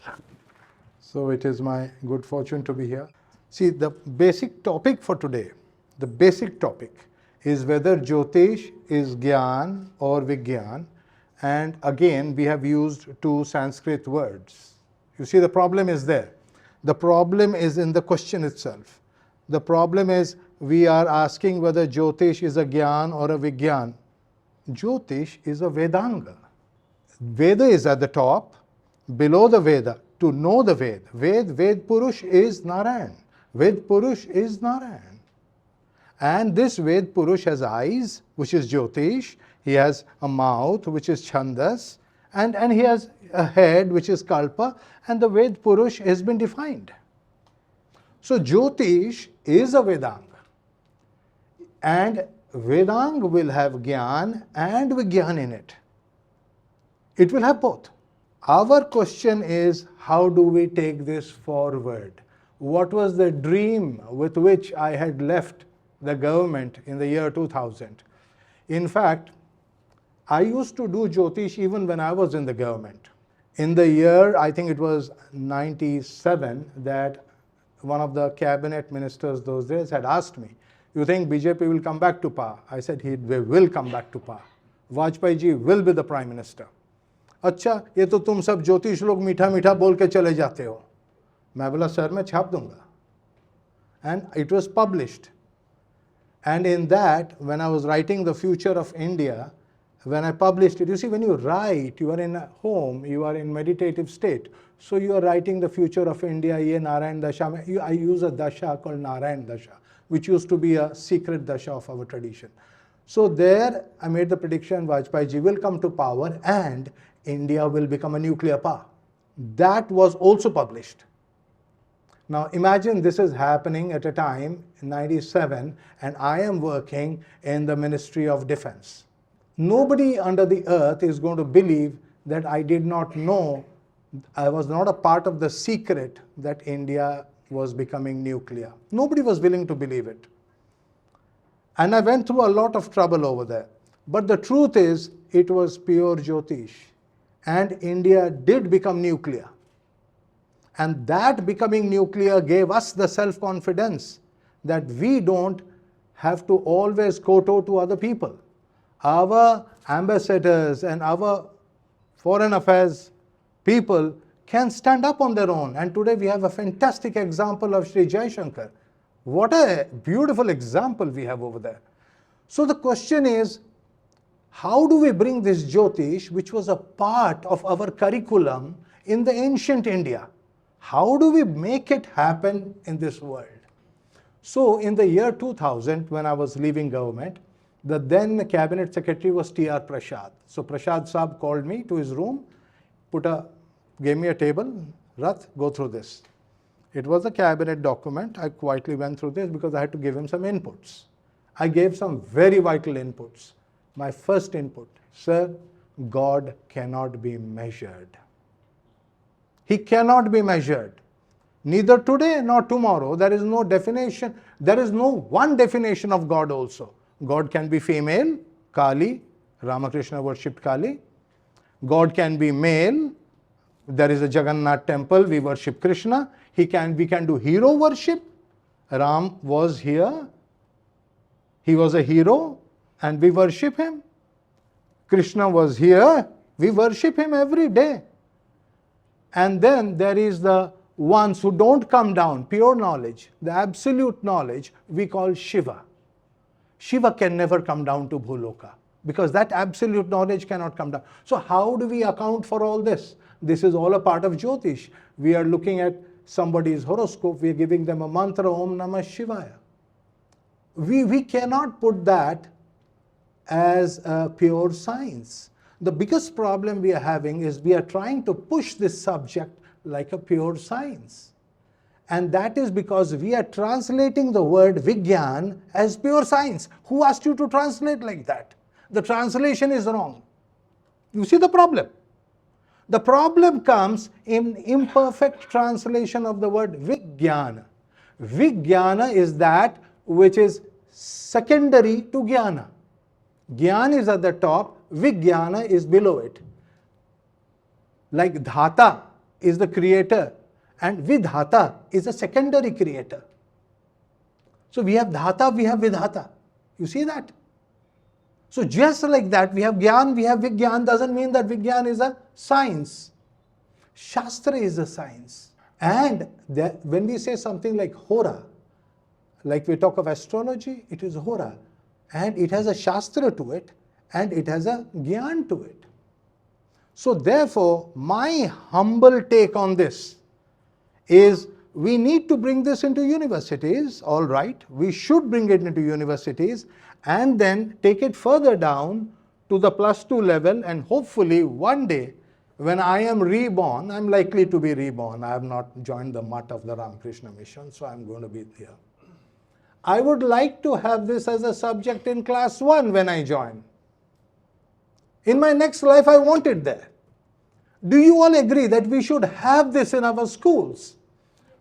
So it is my good fortune to be here. See, the basic topic for today, the basic topic is whether Jyotish is Gyan or Vigyan, and again we have used 2 Sanskrit words. You see, the problem is there. The problem is in the question itself. The problem is we are asking whether Jyotish is a Gyan or a Vigyan. Jyotish is a Vedanga. Veda is at the top, below the Veda, to know the Ved. Ved Purush is Narayan. Ved Purush is Narayan. And this Ved Purush has eyes, which is Jyotish. He has a mouth, which is Chandas. And he has a head, which is Kalpa. And the Ved Purush has been defined. So Jyotish is a Vedanga. And Vedanga will have Gyan and Vigyan in it. It will have both. Our question is, how do we take this forward? What was the dream with which I had left the government in the year 2000? In fact, I used to do Jyotish even when I was in the government. In the year, I think it was 97, that one of the cabinet ministers those days had asked me, you think BJP will come back to power? I said, they will come back to power. Vajpayee ji will be the prime minister. अच्छा, ये तो तुम सब ज्योतिष लोग मीठा मीठा बोल के चले जाते हो। मैं बोला सर मैं छाप दूंगा। And it was published. And in that, when I was writing the future of India, when I published it, you see, when you write, you are in a home, you are in meditative state. So you are writing the future of India, ye Narayan Dasha. I use a dasha called Narayan Dasha, which used to be a secret dasha of our tradition. So there I made the prediction, Vajpayee ji will come to power and India will become a nuclear power. That was also published. Now imagine this is happening at a time in 97 and I am working in the Ministry of Defense. Nobody under the earth is going to believe that I did not know, I was not a part of the secret that India was becoming nuclear. Nobody was willing to believe it. And I went through a lot of trouble over there. But the truth is, it was pure Jyotish. And India did become nuclear. And that becoming nuclear gave us the self-confidence that we don't have to always kowtow to other people. Our ambassadors and our foreign affairs people can stand up on their own. And today we have a fantastic example of Sri Jaishankar. What a beautiful example we have over there. So the question is, how do we bring this Jyotish, which was a part of our curriculum in the ancient India? How do we make it happen in this world? So in the year 2000, when I was leaving government, the then cabinet secretary was T.R. Prasad. So Prasad Saab called me to his room, gave me a table, Rath, go through this. It was a cabinet document. I quietly went through this because I had to give him some inputs. I gave some very vital inputs. My first input, sir, God cannot be measured. He cannot be measured. Neither today nor tomorrow. There is no definition. There is no one definition of God also. God can be female, Kali. Ramakrishna worshipped Kali. God can be male. There is a Jagannath temple. We worship Krishna. We can do hero worship. Ram was here. He was a hero and we worship him. Krishna was here. We worship him every day. And then there is the ones who don't come down, pure knowledge, the absolute knowledge, we call Shiva. Shiva can never come down to Bhuloka because that absolute knowledge cannot come down. So how do we account for all this? This is all a part of Jyotish. We are looking at somebody's horoscope, we are giving them a mantra, Om Namah Shivaya. We cannot put that as a pure science. The biggest problem we are having is we are trying to push this subject like a pure science. And that is because we are translating the word Vigyan as pure science. Who asked you to translate like that? The translation is wrong. You see the problem? The problem comes in imperfect translation of the word Vijnana. Vijnana is that which is secondary to Jnana. Jnana is at the top, Vijnana is below it. Like Dhata is the creator and Vidhata is a secondary creator. So we have Dhata, we have Vidhata. You see that? So just like that, we have Gyan, we have Vigyan, doesn't mean that Vigyan is a science. Shastra is a science. And when we say something like Hora, like we talk of astrology, it is Hora. And it has a Shastra to it, and it has a Gyan to it. So therefore, my humble take on this is we need to bring this into universities, all right. We should bring it into universities and then take it further down to the +2 level, and hopefully one day when I am reborn, I'm likely to be reborn. I have not joined the mutt of the Ramakrishna mission, so I'm going to be here. I would like to have this as a subject in class 1 when I join. In my next life, I want it there. Do you all agree that we should have this in our schools?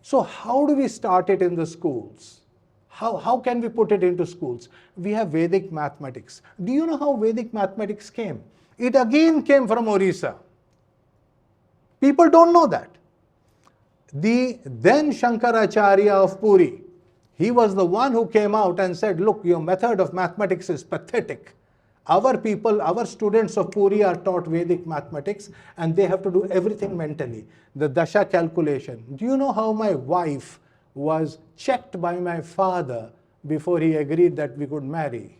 So how do we start it in the schools? How can we put it into schools? We have Vedic mathematics. Do you know how Vedic mathematics came? It again came from Orissa. People don't know that. The then Shankaracharya of Puri, he was the one who came out and said, look, your method of mathematics is pathetic. Our people, our students of Puri are taught Vedic mathematics and they have to do everything mentally. The Dasha calculation. Do you know how my wife was checked by my father before he agreed that we could marry?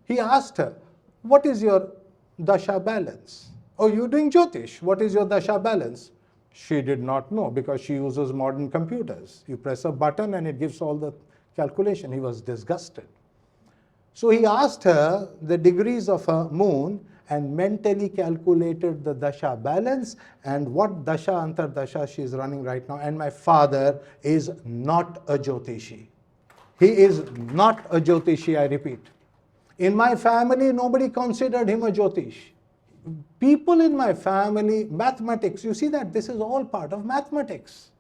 He asked her, what is your Dasha balance? Oh, you're doing Jyotish. What is your Dasha balance? She did not know because she uses modern computers. You press a button and it gives all the calculation. He was disgusted. So he asked her the degrees of her moon and mentally calculated the Dasha balance and what Dasha Antardasha she is running right now. And my father is not a Jyotishi. He is not a Jyotishi, I repeat. In my family, nobody considered him a Jyotish. People in my family, mathematics, you see that this is all part of mathematics,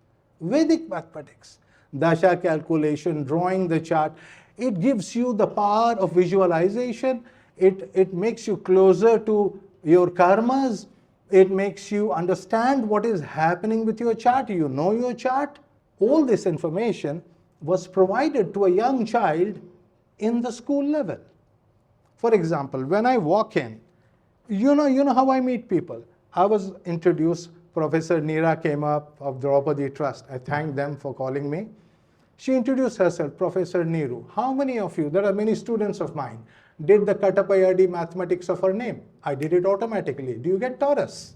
Vedic mathematics. Dasha calculation, drawing the chart, it gives you the power of visualization. It makes you closer to your karmas. It makes you understand what is happening with your chart. You know your chart. All this information was provided to a young child in the school level. For example, when I walk in, you know how I meet people. I was introduced, Professor Neera came up of Draupadi Trust. I thank them for calling me. She introduced herself, Professor Neeru. How many of you, there are many students of mine, did the Katapayadi mathematics of her name. I did it automatically. Do you get Taurus?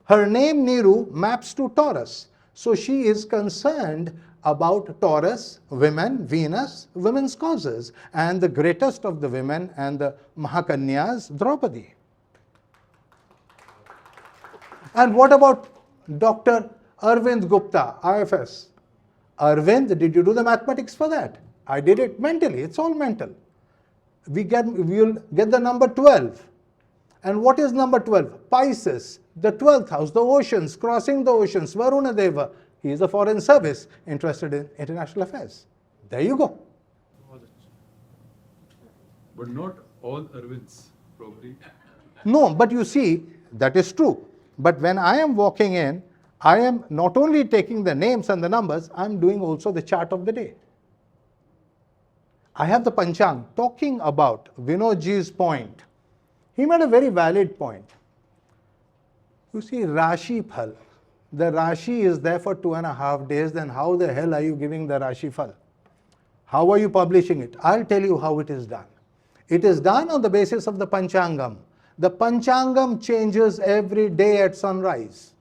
Her name Niru maps to Taurus. So she is concerned about Taurus, women, Venus, women's causes, and the greatest of the women and the Mahakanyas, Draupadi. And what about Dr. Arvind Gupta, IFS? Arvind, did you do the mathematics for that? I did it mentally. It's all mental. We will get the number 12. And what is number 12? Pisces, the 12th house, the oceans, crossing the oceans, Varuna Deva. He is a foreign service interested in international affairs. There you go. But not all Arvinds, probably. No, but you see, that is true. But when I am walking in, I am not only taking the names and the numbers, I am doing also the chart of the day. I have the Panchang talking about Vinodji's point. He made a very valid point. You see, Rashi Phal. The Rashi is there for 2.5 days, then how the hell are you giving the Rashi Phal? How are you publishing it? I'll tell you how it is done. It is done on the basis of the Panchangam. The Panchangam changes every day at sunrise.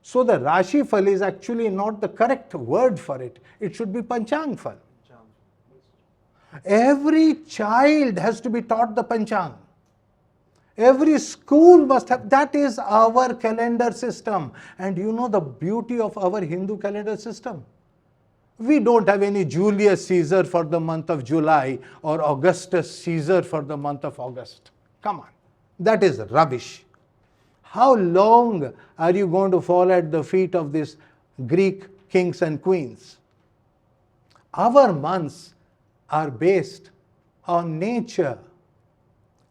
So the Rashi Phal is actually not the correct word for it. It should be Panchang Phal. Every child has to be taught the Panchang. Every school must have. That is our calendar system. And you know the beauty of our Hindu calendar system? We don't have any Julius Caesar for the month of July or Augustus Caesar for the month of August. Come on. That is rubbish. How long are you going to fall at the feet of these Greek kings and queens? Our months are based on nature.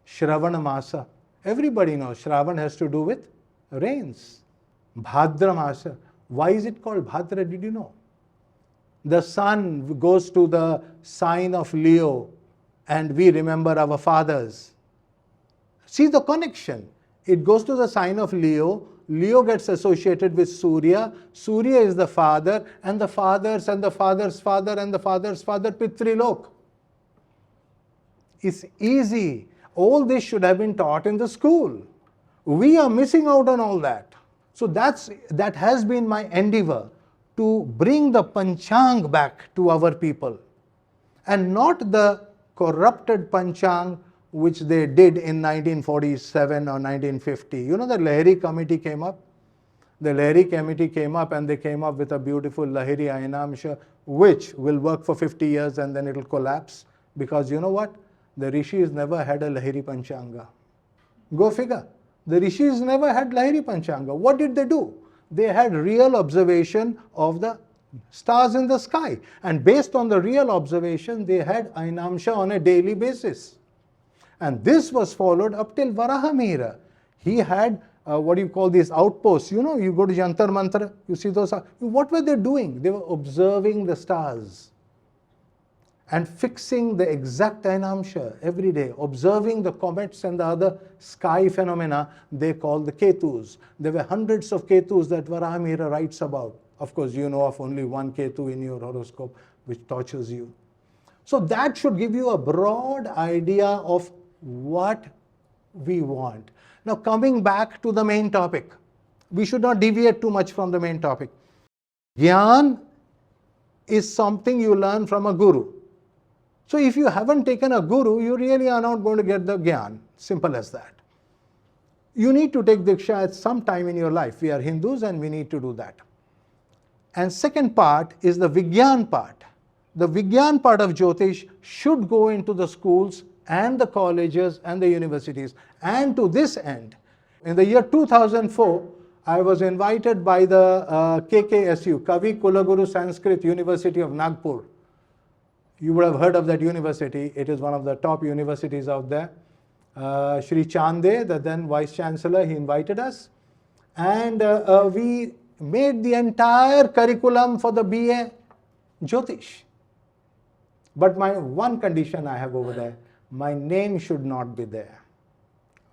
Shravana Masa. Everybody knows Shravan has to do with rains. Bhadra Masa. Why is it called Bhadra? Did you know? The sun goes to the sign of Leo and we remember our fathers. See the connection. It goes to the sign of Leo. Leo gets associated with Surya. Surya is the father, and the fathers and the father's father and the father's father, Pitrilok. It's easy. All this should have been taught in the school. We are missing out on all that. So that has been my endeavor, to bring the Panchang back to our people, and not the corrupted Panchang which they did in 1947 or 1950. You know, the Lahiri committee came up. The Lahiri committee came up and they came up with a beautiful Lahiri Ainamsha, which will work for 50 years and then it will collapse. Because you know what? The Rishis never had a Lahiri Panchanga. Go figure. The Rishis never had Lahiri Panchanga. What did they do? They had real observation of the stars in the sky. And based on the real observation, they had Ainamsha on a daily basis. And this was followed up till Varahamihira. He had, what do you call these outposts? You know, you go to Jantar Mantra, you see those. What were they doing? They were observing the stars and fixing the exact Ainamsha every day, observing the comets and the other sky phenomena they call the Ketus. There were hundreds of Ketus that Varahamihira writes about. Of course, you know of only one Ketu in your horoscope, which tortures you. So that should give you a broad idea of what we want. Now coming back to the main topic, we should not deviate too much from the main topic. Gyan is something you learn from a guru. So if you haven't taken a guru, you really are not going to get the Gyan. Simple as that. You need to take Diksha at some time in your life. We are Hindus and we need to do that. And second part is the Vigyan part. The Vigyan part of Jyotish should go into the schools and the colleges and the universities. And to this end, in the year 2004, I was invited by the KKSU, Kavi Kulaguru Sanskrit University of Nagpur. You would have heard of that university. It is one of the top universities out there. Shri Chande, the then Vice Chancellor, he invited us. And we made the entire curriculum for the BA Jyotish. But my one condition I have over there, my name should not be there.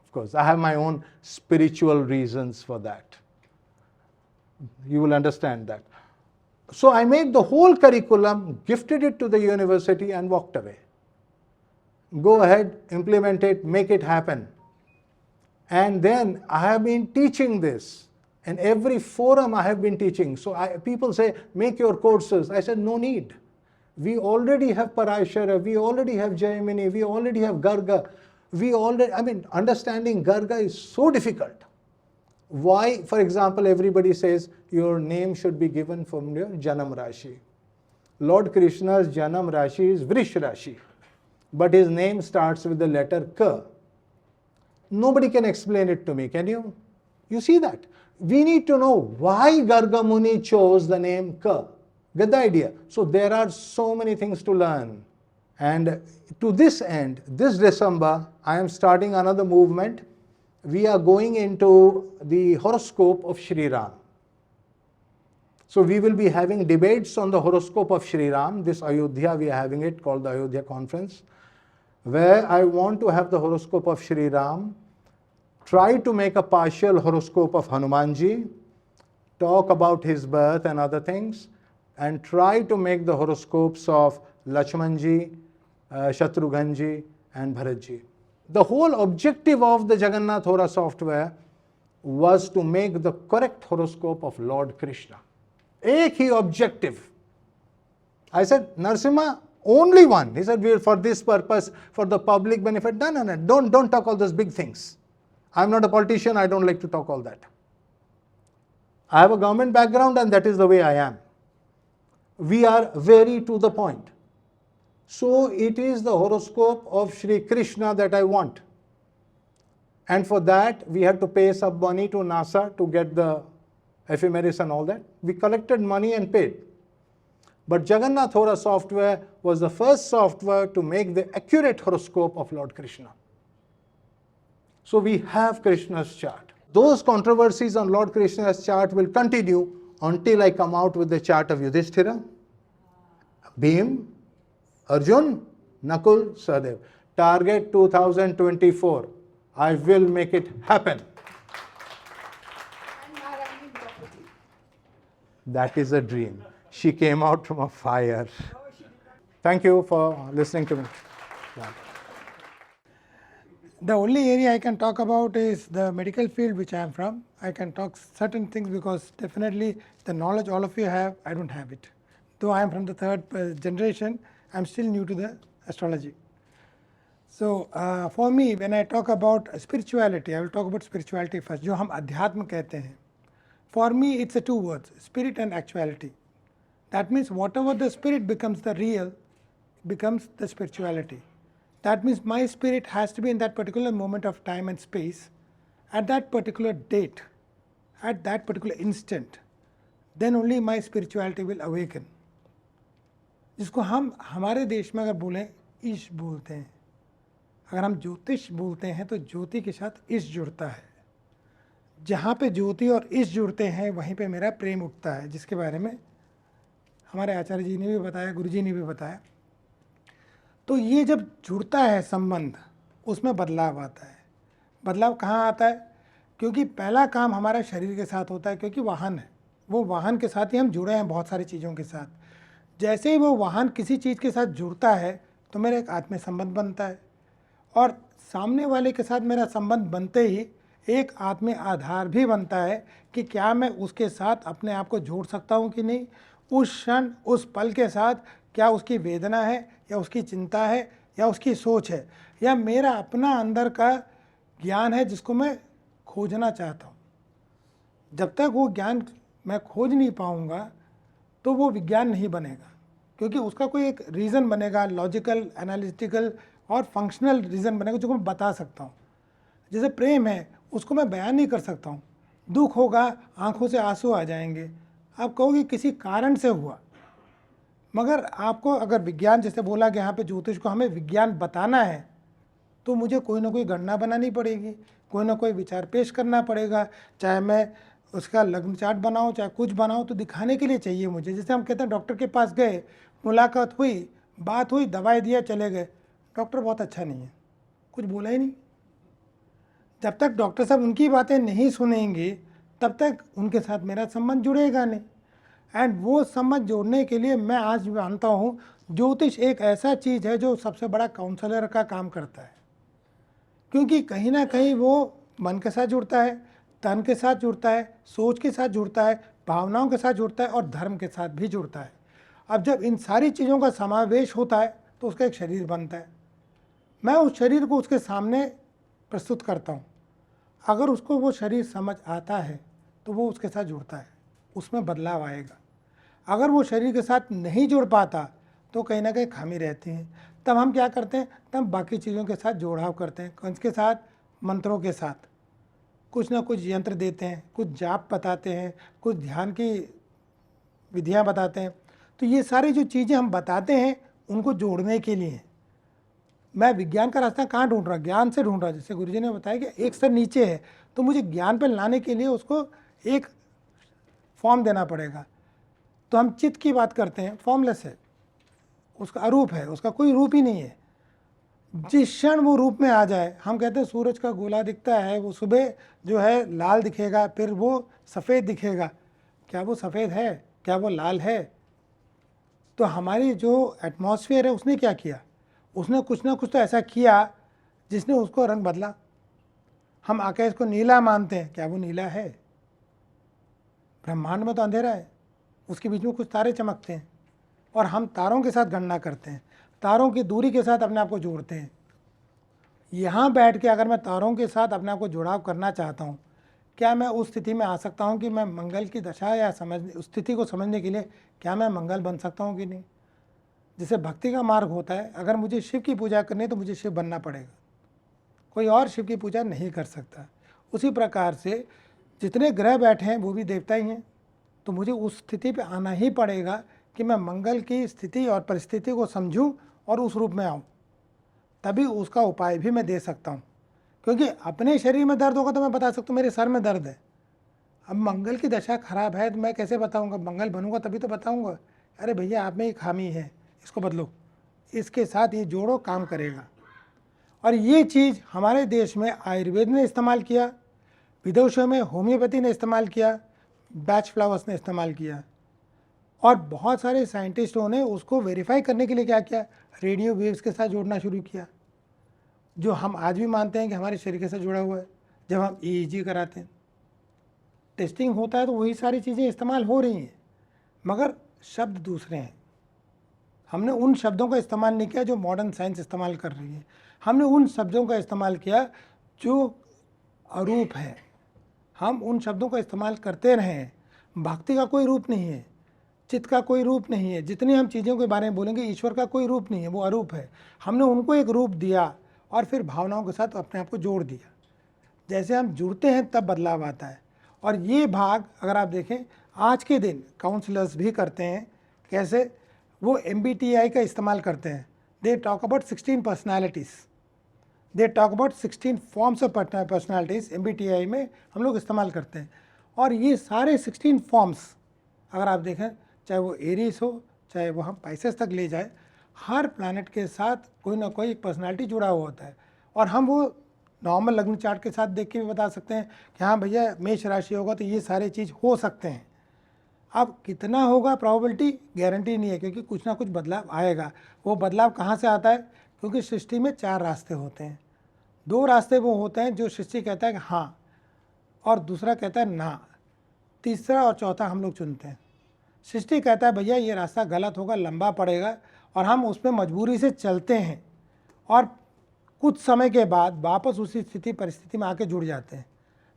Of course, I have my own spiritual reasons for that. You will understand that. So I made the whole curriculum, gifted it to the university and walked away. go ahead, implement it, make it happen. And then I have been teaching this. In every forum I have been teaching. So people say, make your courses. I said, no need. We already have Parashara, we already have Jaimini, we already have Garga. Understanding Garga is so difficult. Why, for example, everybody says your name should be given from your Janam Rashi. Lord Krishna's Janam Rashi is Vrish Rashi, but his name starts with the letter K. Nobody can explain it to me, can you? You see that? We need to know why Garga Muni chose the name K. Get the idea? So there are so many things to learn. And to this end, this December, I am starting another movement. We are going into the horoscope of Shri Ram. So we will be having debates on the horoscope of Shri Ram. This Ayodhya, we are having it called the Ayodhya Conference, where I want to have the horoscope of Shri Ram, try to make a partial horoscope of Hanumanji, talk about his birth and other things, and try to make the horoscopes of Lakshmanji, Shatrughanji and Bharatji. The whole objective of the Jagannath Hora software was to make the correct horoscope of Lord Krishna. Ek hi objective. I said, Narasimha, only one. He said, for this purpose, for the public benefit. No. Don't talk all those big things. I'm not a politician, I don't like to talk all that. I have a government background and that is the way I am. We are very to the point. So it is the horoscope of Shri Krishna that I want. And for that, we had to pay some money to NASA to get the ephemeris and all that. We collected money and paid. But Jagannath Hora software was the first software to make the accurate horoscope of Lord Krishna. So we have Krishna's chart. Those controversies on Lord Krishna's chart will continue until I come out with the chart of Yudhishthira, Bhim, Arjun, Nakul, Sahadev. Target 2024. I will make it happen. That is a dream. She came out from a fire. Thank you for listening to me. Yeah. The only area I can talk about is the medical field which I am from. I can talk certain things because definitely the knowledge all of you have, I don't have it. Though I am from the third generation, I am still new to the astrology. So for me, when I talk about spirituality, I will talk about spirituality first, जो हम अध्यात्म कहते हैं. For me, it's a two words, spirit and actuality. That means whatever the spirit becomes the real, becomes the spirituality. That means my spirit has to be in that particular moment of time and space, at that particular date, at that particular instant. Then only my spirituality will awaken. जिसको हम हमारे देश में अगर बोलें ईश बोलते हैं, अगर हम ज्योतिष बोलते हैं तो ज्योति के साथ ईश जुड़ता है. जहाँ पे ज्योति और ईश जुड़ते हैं वहीं पे मेरा प्रेम उठता है, जिसके बारे में हमारे आचार्य जी ने भी बताया, गुरु जी ने भी बताया. तो ये जब जुड़ता है संबंध, उसमें बदलाव आता है. बदलाव कहाँ आता है? क्योंकि पहला काम हमारा शरीर के साथ होता है, क्योंकि वाहन है, वो वाहन के साथ ही हम जुड़े हैं बहुत सारी चीज़ों के साथ. जैसे ही वो वाहन किसी चीज़ के साथ जुड़ता है तो मेरा एक आत्मीय संबंध बनता है, और सामने वाले के साथ मेरा संबंध बनते ही एक आत्मीय आधार भी बनता है कि क्या मैं उसके साथ अपने आप को जोड़ सकता हूँ कि नहीं. उस क्षण, उस पल के साथ क्या उसकी वेदना है, या उसकी चिंता है, या उसकी सोच है, या मेरा अपना अंदर का ज्ञान है जिसको मैं खोजना चाहता हूँ. जब तक वो ज्ञान मैं खोज नहीं पाऊँगा तो वो विज्ञान नहीं बनेगा, क्योंकि उसका कोई एक रीज़न बनेगा, लॉजिकल, एनालिटिकल और फंक्शनल रीज़न बनेगा जो मैं बता सकता हूँ. जैसे प्रेम है, उसको मैं बयान नहीं कर सकता हूँ. दुख होगा, आंखों से आंसू आ जाएंगे, आप कहोगे किसी कारण से हुआ. मगर आपको अगर विज्ञान, जैसे बोला कि यहाँ पे ज्योतिष को हमें विज्ञान बताना है, तो मुझे कोई ना कोई गणना बनानी पड़ेगी, कोई ना कोई विचार पेश करना पड़ेगा. चाहे मैं उसका लग्न चार्ट बनाऊँ, चाहे कुछ बनाऊँ, तो दिखाने के लिए चाहिए मुझे. जैसे हम कहते हैं डॉक्टर के पास गए, मुलाकात हुई, बात हुई, दवाई दिया, चले गए. डॉक्टर बहुत अच्छा नहीं है, कुछ बोला ही नहीं. जब तक डॉक्टर साहब उनकी बातें नहीं सुनेंगे तब तक उनके साथ मेरा संबंध जुड़ेगा नहीं. एंड वो संबंध जोड़ने के लिए मैं आज मानता हूँ ज्योतिष एक ऐसा चीज़ है जो सबसे बड़ा काउंसलर का काम करता है, क्योंकि कहीं ना कहीं वो मन के साथ जुड़ता है, तन के साथ जुड़ता है, सोच के साथ जुड़ता है, भावनाओं के साथ जुड़ता है और धर्म के साथ भी जुड़ता है। अब जब इन सारी चीज़ों का समावेश होता है तो उसका एक शरीर बनता है। मैं उस शरीर को उसके सामने प्रस्तुत करता हूँ। अगर उसको वो शरीर समझ आता है तो वो उसके साथ जुड़ता है, उसमें बदलाव आएगा। अगर वो शरीर के साथ नहीं जुड़ पाता तो कहीं ना कहीं खामी रहती है। तब हम क्या करते हैं, तब बाकी चीज़ों के साथ जोड़ाव करते हैं, किसके साथ, मंत्रों के साथ। कुछ ना कुछ यंत्र देते हैं, कुछ जाप बताते हैं, कुछ ध्यान की विधियाँ बताते हैं। तो ये सारी जो चीज़ें हम बताते हैं उनको जोड़ने के लिए मैं विज्ञान का रास्ता कहाँ ढूंढ रहा, ज्ञान से ढूंढ रहा। जैसे गुरुजी ने बताया कि एक स्तर नीचे है, तो मुझे ज्ञान पर लाने के लिए उसको एक फॉर्म देना पड़ेगा। तो हम चित्त की बात करते हैं, फॉर्मलेस है, उसका अरूप है, उसका कोई रूप ही नहीं है। जिस क्षण वो रूप में आ जाए, हम कहते हैं सूरज का गोला दिखता है, वो सुबह जो है लाल दिखेगा, फिर वो सफ़ेद दिखेगा। क्या वो सफ़ेद है, क्या वो लाल है? तो हमारी जो एटमॉस्फेयर है उसने क्या किया, उसने कुछ ना कुछ तो ऐसा किया जिसने उसको रंग बदला। हम आकाश को नीला मानते हैं, क्या वो नीला है? ब्रह्मांड में तो अंधेरा है, उसके बीच में कुछ तारे चमकते हैं और हम तारों के साथ गणना करते हैं, तारों की दूरी के साथ अपने आप को जोड़ते हैं। यहाँ बैठ के अगर मैं तारों के साथ अपने आप को जुड़ाव करना चाहता हूँ, क्या मैं उस स्थिति में आ सकता हूँ कि मैं मंगल की दशा या उस स्थिति को समझने के लिए क्या मैं मंगल बन सकता हूँ कि नहीं? जैसे भक्ति का मार्ग होता है, अगर मुझे शिव की पूजा करनी है तो मुझे शिव बनना पड़ेगा, कोई और शिव की पूजा नहीं कर सकता। उसी प्रकार से जितने ग्रह बैठे हैं वो भी देवता ही हैं, तो मुझे उस स्थिति पे आना ही पड़ेगा कि मैं मंगल की स्थिति और परिस्थिति को समझूं और उस रूप में आऊं, तभी उसका उपाय भी मैं दे सकता हूं। क्योंकि अपने शरीर में दर्द होगा तो मैं बता सकता हूँ मेरे सर में दर्द है। अब मंगल की दशा खराब है तो मैं कैसे बताऊंगा, मंगल बनूंगा तभी तो बताऊंगा, अरे भैया आप में ये खामी है, इसको बदलो, इसके साथ ये जोड़ो, काम करेगा। और ये चीज़ हमारे देश में आयुर्वेद ने इस्तेमाल किया, विदेशों में होम्योपैथी ने इस्तेमाल किया, बैच फ्लावर्स ने इस्तेमाल किया, और बहुत सारे साइंटिस्टों ने उसको वेरीफाई करने के लिए क्या किया, रेडियो वेव्स के साथ जोड़ना शुरू किया, जो हम आज भी मानते हैं कि हमारे शरीर के साथ जुड़ा हुआ है। जब हम EEG कराते हैं, टेस्टिंग होता है, तो वही सारी चीज़ें इस्तेमाल हो रही हैं, मगर शब्द दूसरे हैं। हमने उन शब्दों का इस्तेमाल नहीं किया जो मॉडर्न साइंस इस्तेमाल कर रही है, हमने उन शब्दों का इस्तेमाल किया जो अरूप है। हम उन शब्दों का इस्तेमाल करते रहें। भक्ति का कोई रूप नहीं है, चित्त का कोई रूप नहीं है, जितनी हम चीज़ों के बारे में बोलेंगे, ईश्वर का कोई रूप नहीं है, वो अरूप है। हमने उनको एक रूप दिया और फिर भावनाओं के साथ अपने आप को जोड़ दिया। जैसे हम जुड़ते हैं तब बदलाव आता है। और ये भाग अगर आप देखें, आज के दिन काउंसलर्स भी करते हैं। कैसे? वो MBTI का इस्तेमाल करते हैं। They talk about 16 personalities, they talk about 16 forms of personalities MBTI में हम लोग इस्तेमाल करते हैं। और ये सारे 16 फॉर्म्स अगर आप देखें, चाहे वो एरीज हो, चाहे वो हम पाइसेस तक ले जाए, हर प्लैनेट के साथ कोई ना कोई एक पर्सनालिटी जुड़ा हुआ होता है। और हम वो नॉर्मल लग्न चार्ट के साथ देख के भी बता सकते हैं कि हाँ भैया मेष राशि होगा तो ये सारे चीज़ हो सकते हैं। अब कितना होगा प्रोबेबिलिटी, गारंटी नहीं है, क्योंकि कुछ ना कुछ बदलाव आएगा। वो बदलाव कहाँ से आता है? क्योंकि सृष्टि में 4 रास्ते होते हैं। 2 रास्ते वो होते हैं जो सृष्टि कहता है कि हाँ, और दूसरा कहता है ना, तीसरा और चौथा हम लोग चुनते हैं। सृष्टि कहता है भैया ये रास्ता गलत होगा, लंबा पड़ेगा, और हम उस पर मजबूरी से चलते हैं और कुछ समय के बाद वापस उसी स्थिति परिस्थिति में आके जुड़ जाते हैं।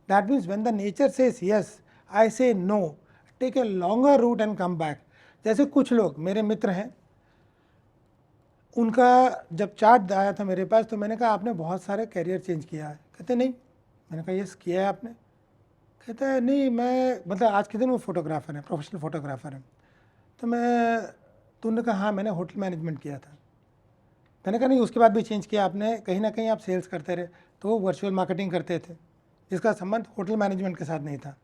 That means when the nature says yes, I say no, take a longer route and come back. जैसे कुछ लोग मेरे मित्र हैं, उनका जब चार्ट आया था मेरे पास तो मैंने कहा आपने बहुत सारे कैरियर चेंज किया है। कहते नहीं। मैंने कहा यस किया है आपने। कहता है नहीं, मैं मतलब आज के दिन वो फोटोग्राफ़र है, प्रोफेशनल फोटोग्राफ़र है। तो तूने कहा हाँ मैंने होटल मैनेजमेंट किया था। मैंने कहा नहीं, उसके बाद भी चेंज किया आपने, कहीं ना कहीं आप सेल्स करते रहे, तो वो वर्चुअल मार्केटिंग करते थे जिसका संबंध होटल मैनेजमेंट के साथ नहीं था।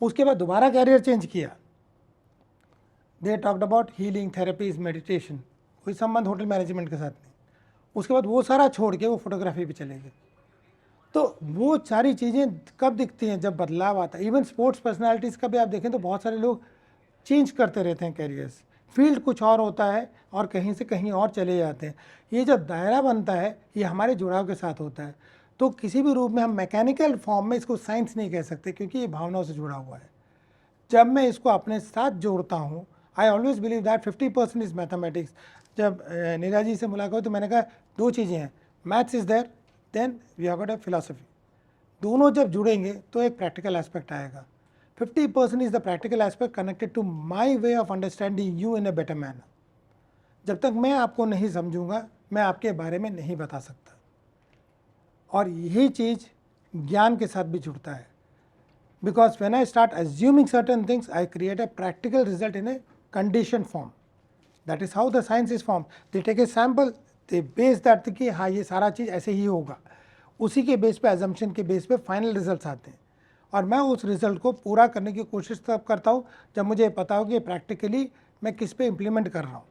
उसके बाद दोबारा कैरियर चेंज किया। They talked about healing, therapies, meditation, कोई संबंध होटल मैनेजमेंट के साथ नहीं। उसके बाद वो सारा छोड़ के वो फोटोग्राफी पे चले गए। तो वो सारी चीज़ें कब दिखती हैं? जब बदलाव आता है। इवन स्पोर्ट्स पर्सनालिटीज़ का भी आप देखें तो बहुत सारे लोग चेंज करते रहते हैं कैरियर्स, फील्ड कुछ और होता है और कहीं से कहीं और चले जाते हैं। ये जो दायरा बनता है ये हमारे जुड़ाव के साथ होता है। तो किसी भी रूप में हम मैकेनिकल फॉर्म में इसको साइंस नहीं कह सकते, क्योंकि ये भावनाओं से जुड़ा हुआ है। जब मैं इसको अपने साथ जोड़ता हूँ, I always believe that 50% is mathematics. जब नीरज जी से मुलाकात हुई तो मैंने कहा दो चीज़ें हैं, maths is there, then we have got a philosophy. दोनों जब जुड़ेंगे तो एक प्रैक्टिकल एस्पेक्ट आएगा। 50% is the practical aspect connected to my way of understanding you in a better manner. जब तक मैं आपको नहीं समझूंगा मैं आपके बारे में नहीं बता सकता। और यही चीज़ ज्ञान के साथ भी जुड़ता है। Because when I start assuming certain things, I create a practical result in a conditioned form. That is how the science is formed. They take a sample, they base that कि हाँ ये सारा चीज़ ऐसे ही होगा, उसी के बेस पे, assumption के बेस पे फाइनल रिजल्ट्स आते हैं। और मैं उस रिजल्ट को पूरा करने की कोशिश तब करता हूँ जब मुझे पता हो कि प्रैक्टिकली मैं किस पे इम्प्लीमेंट कर रहा हूँ।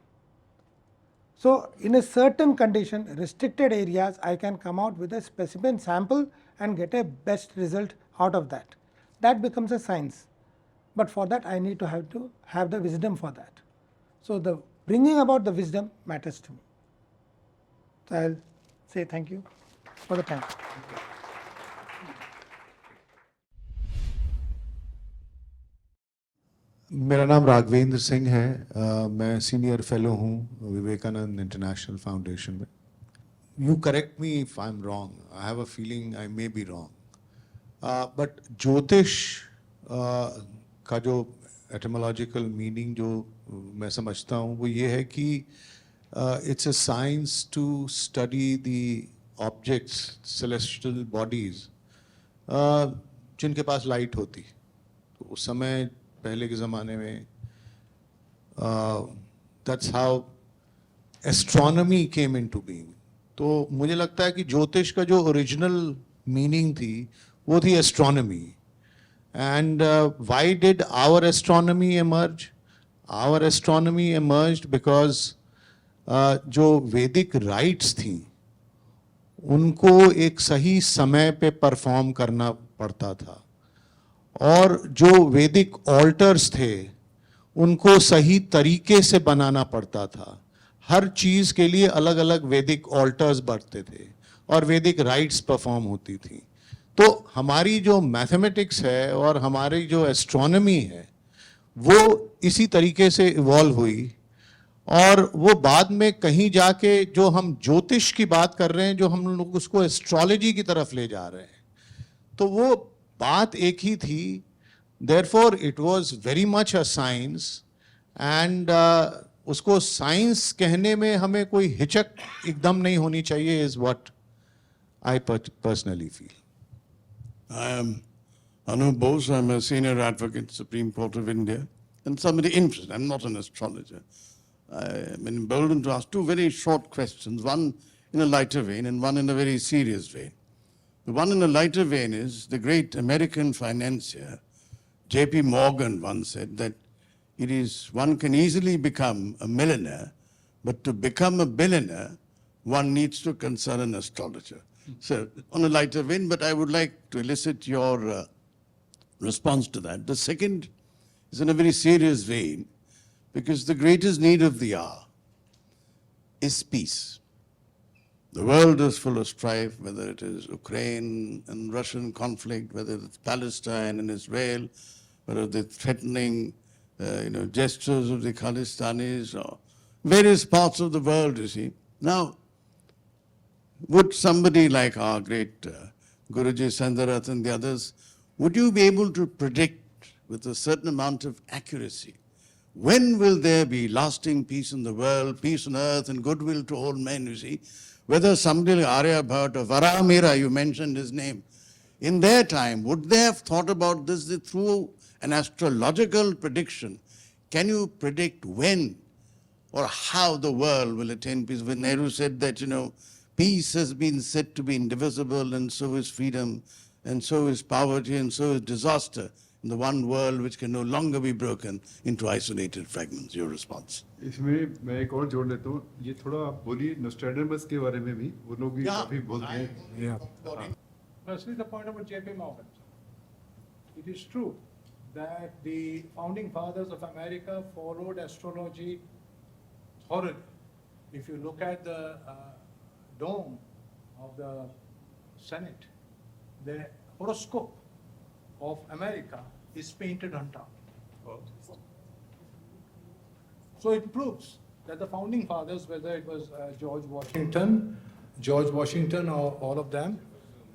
So in a certain condition, restricted areas, I can come out with a specimen sample and get a best result out of that. That becomes a science. But for that, I need to have the wisdom for that. So the bringing about the wisdom matters to me. So I'll say thank you for the time. मेरा नाम राघवेंद्र सिंह है। मैं सीनियर फेलो हूँ विवेकानंद इंटरनेशनल फाउंडेशन में। You correct me if I am wrong, I have a feeling I may be wrong, but ज्योतिष का जो एटमोलॉजिकल मीनिंग जो मैं समझता हूँ वो ये है कि it's a science to study the objects, celestial bodies जिनके पास लाइट होती। तो उस समय पहले के ज़माने में that's how astronomy came into being. तो मुझे लगता है कि ज्योतिष का जो ओरिजिनल मीनिंग थी वो थी astronomy. And why did our astronomy emerge? Our astronomy emerged because जो वैदिक राइट्स थी उनको एक सही समय पे परफॉर्म करना पड़ता था, और जो वैदिक ऑल्टर्स थे उनको सही तरीके से बनाना पड़ता था। हर चीज़ के लिए अलग अलग वैदिक ऑल्टर्स बढ़ते थे और वैदिक राइट्स परफॉर्म होती थी। तो हमारी जो मैथमेटिक्स है और हमारी जो एस्ट्रोनॉमी है वो इसी तरीके से इवॉल्व हुई, और वो बाद में कहीं जाके जो हम ज्योतिष की बात कर रहे हैं, जो हम लोग उसको एस्ट्रोलॉजी की तरफ ले जा रहे हैं, तो वो बात एक ही थी। Therefore it was very much a science, and उसको साइंस कहने में हमें कोई हिचक एकदम नहीं होनी चाहिए, is what I personally feel. I am Anup Bose. I'm a senior advocate, Supreme Court of India, and somebody interested. I'm not an astrologer. I am emboldened to ask two very short questions, one in a lighter vein and one in a very serious vein. The one in a lighter vein is the great American financier, J.P. Morgan, once said that one can easily become a millionaire, but to become a billionaire, one needs to consult an astrologer. So, on a lighter vein, but I would like to elicit your response to that. The second is in a very serious vein, because the greatest need of the hour is peace. The world is full of strife, whether it is Ukraine and Russian conflict, whether it's Palestine and Israel, whether the threatening gestures of the Khalistanis, or various parts of the world, you see. Now, would somebody like our great Guruji Sandarath and the others, would you be able to predict with a certain amount of accuracy when will there be lasting peace in the world, peace on earth and goodwill to all men, you see? Whether somebody like Aryabhat or Varamira, you mentioned his name, in their time, would they have thought about this through an astrological prediction? Can you predict when or how the world will attain peace? When Nehru said that, peace has been said to be indivisible, and so is freedom, and so is poverty, and so is disaster in the one world which can no longer be broken into isolated fragments. Your response? इसमें मैं एक और जोड़ लेता हूँ, ये थोड़ा आप बोलिए नोस्ट्राडामस के बारे में भी, वो लोग भी काफी बोलते हैं। Firstly, the point about J.P. Morgan. It is true that the founding fathers of America followed astrology thoroughly. If you look at the dome of the Senate, the horoscope of America is painted on top. So it proves that the founding fathers, whether it was George Washington or all of them,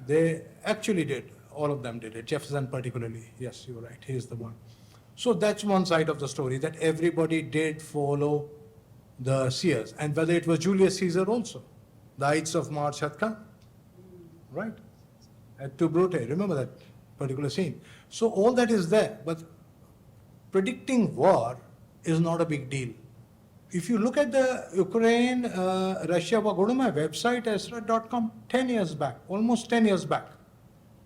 they actually did, all of them did it, Jefferson particularly. Yes, you're right, he is the one. So that's one side of the story, that everybody did follow the seers. And whether it was Julius Caesar also, the Ides of March had come, right? At Tobruk, remember that particular scene. So all that is there, but predicting war is not a big deal. If you look at the Ukraine, Russia war, go to my website, esra.com, 10 years back, almost 10 years back.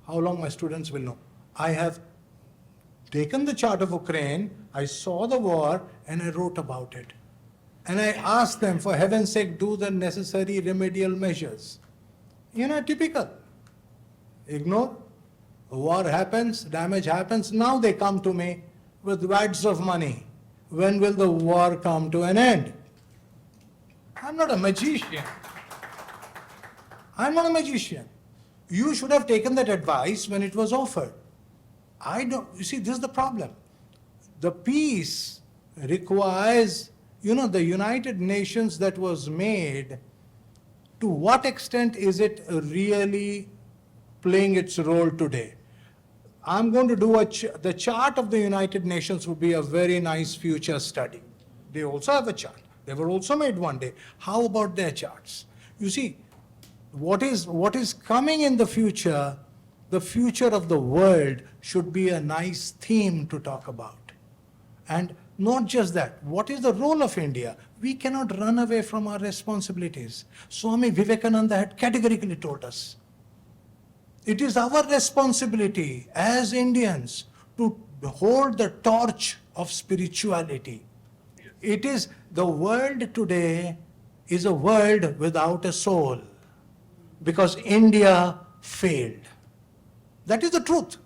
How long my students will know. I have taken the chart of Ukraine, I saw the war, and I wrote about it. And I asked them, for heaven's sake, do the necessary remedial measures. Typical. Ignore. War happens, damage happens. Now they come to me with wads of money. When will the war come to an end? I'm not a magician. I'm not a magician. You should have taken that advice when it was offered. You see, this is the problem. The peace requires, the United Nations that was made, to what extent is it really playing its role today? I'm going to do the chart of the United Nations would be a very nice future study. They also have a chart. They were also made one day. How about their charts? You see, what is coming in the future of the world should be a nice theme to talk about. And not just that, what is the role of India? We cannot run away from our responsibilities. Swami Vivekananda had categorically told us, it is our responsibility as Indians to hold the torch of spirituality. It is, the world today is a world without a soul because India failed. That is the truth.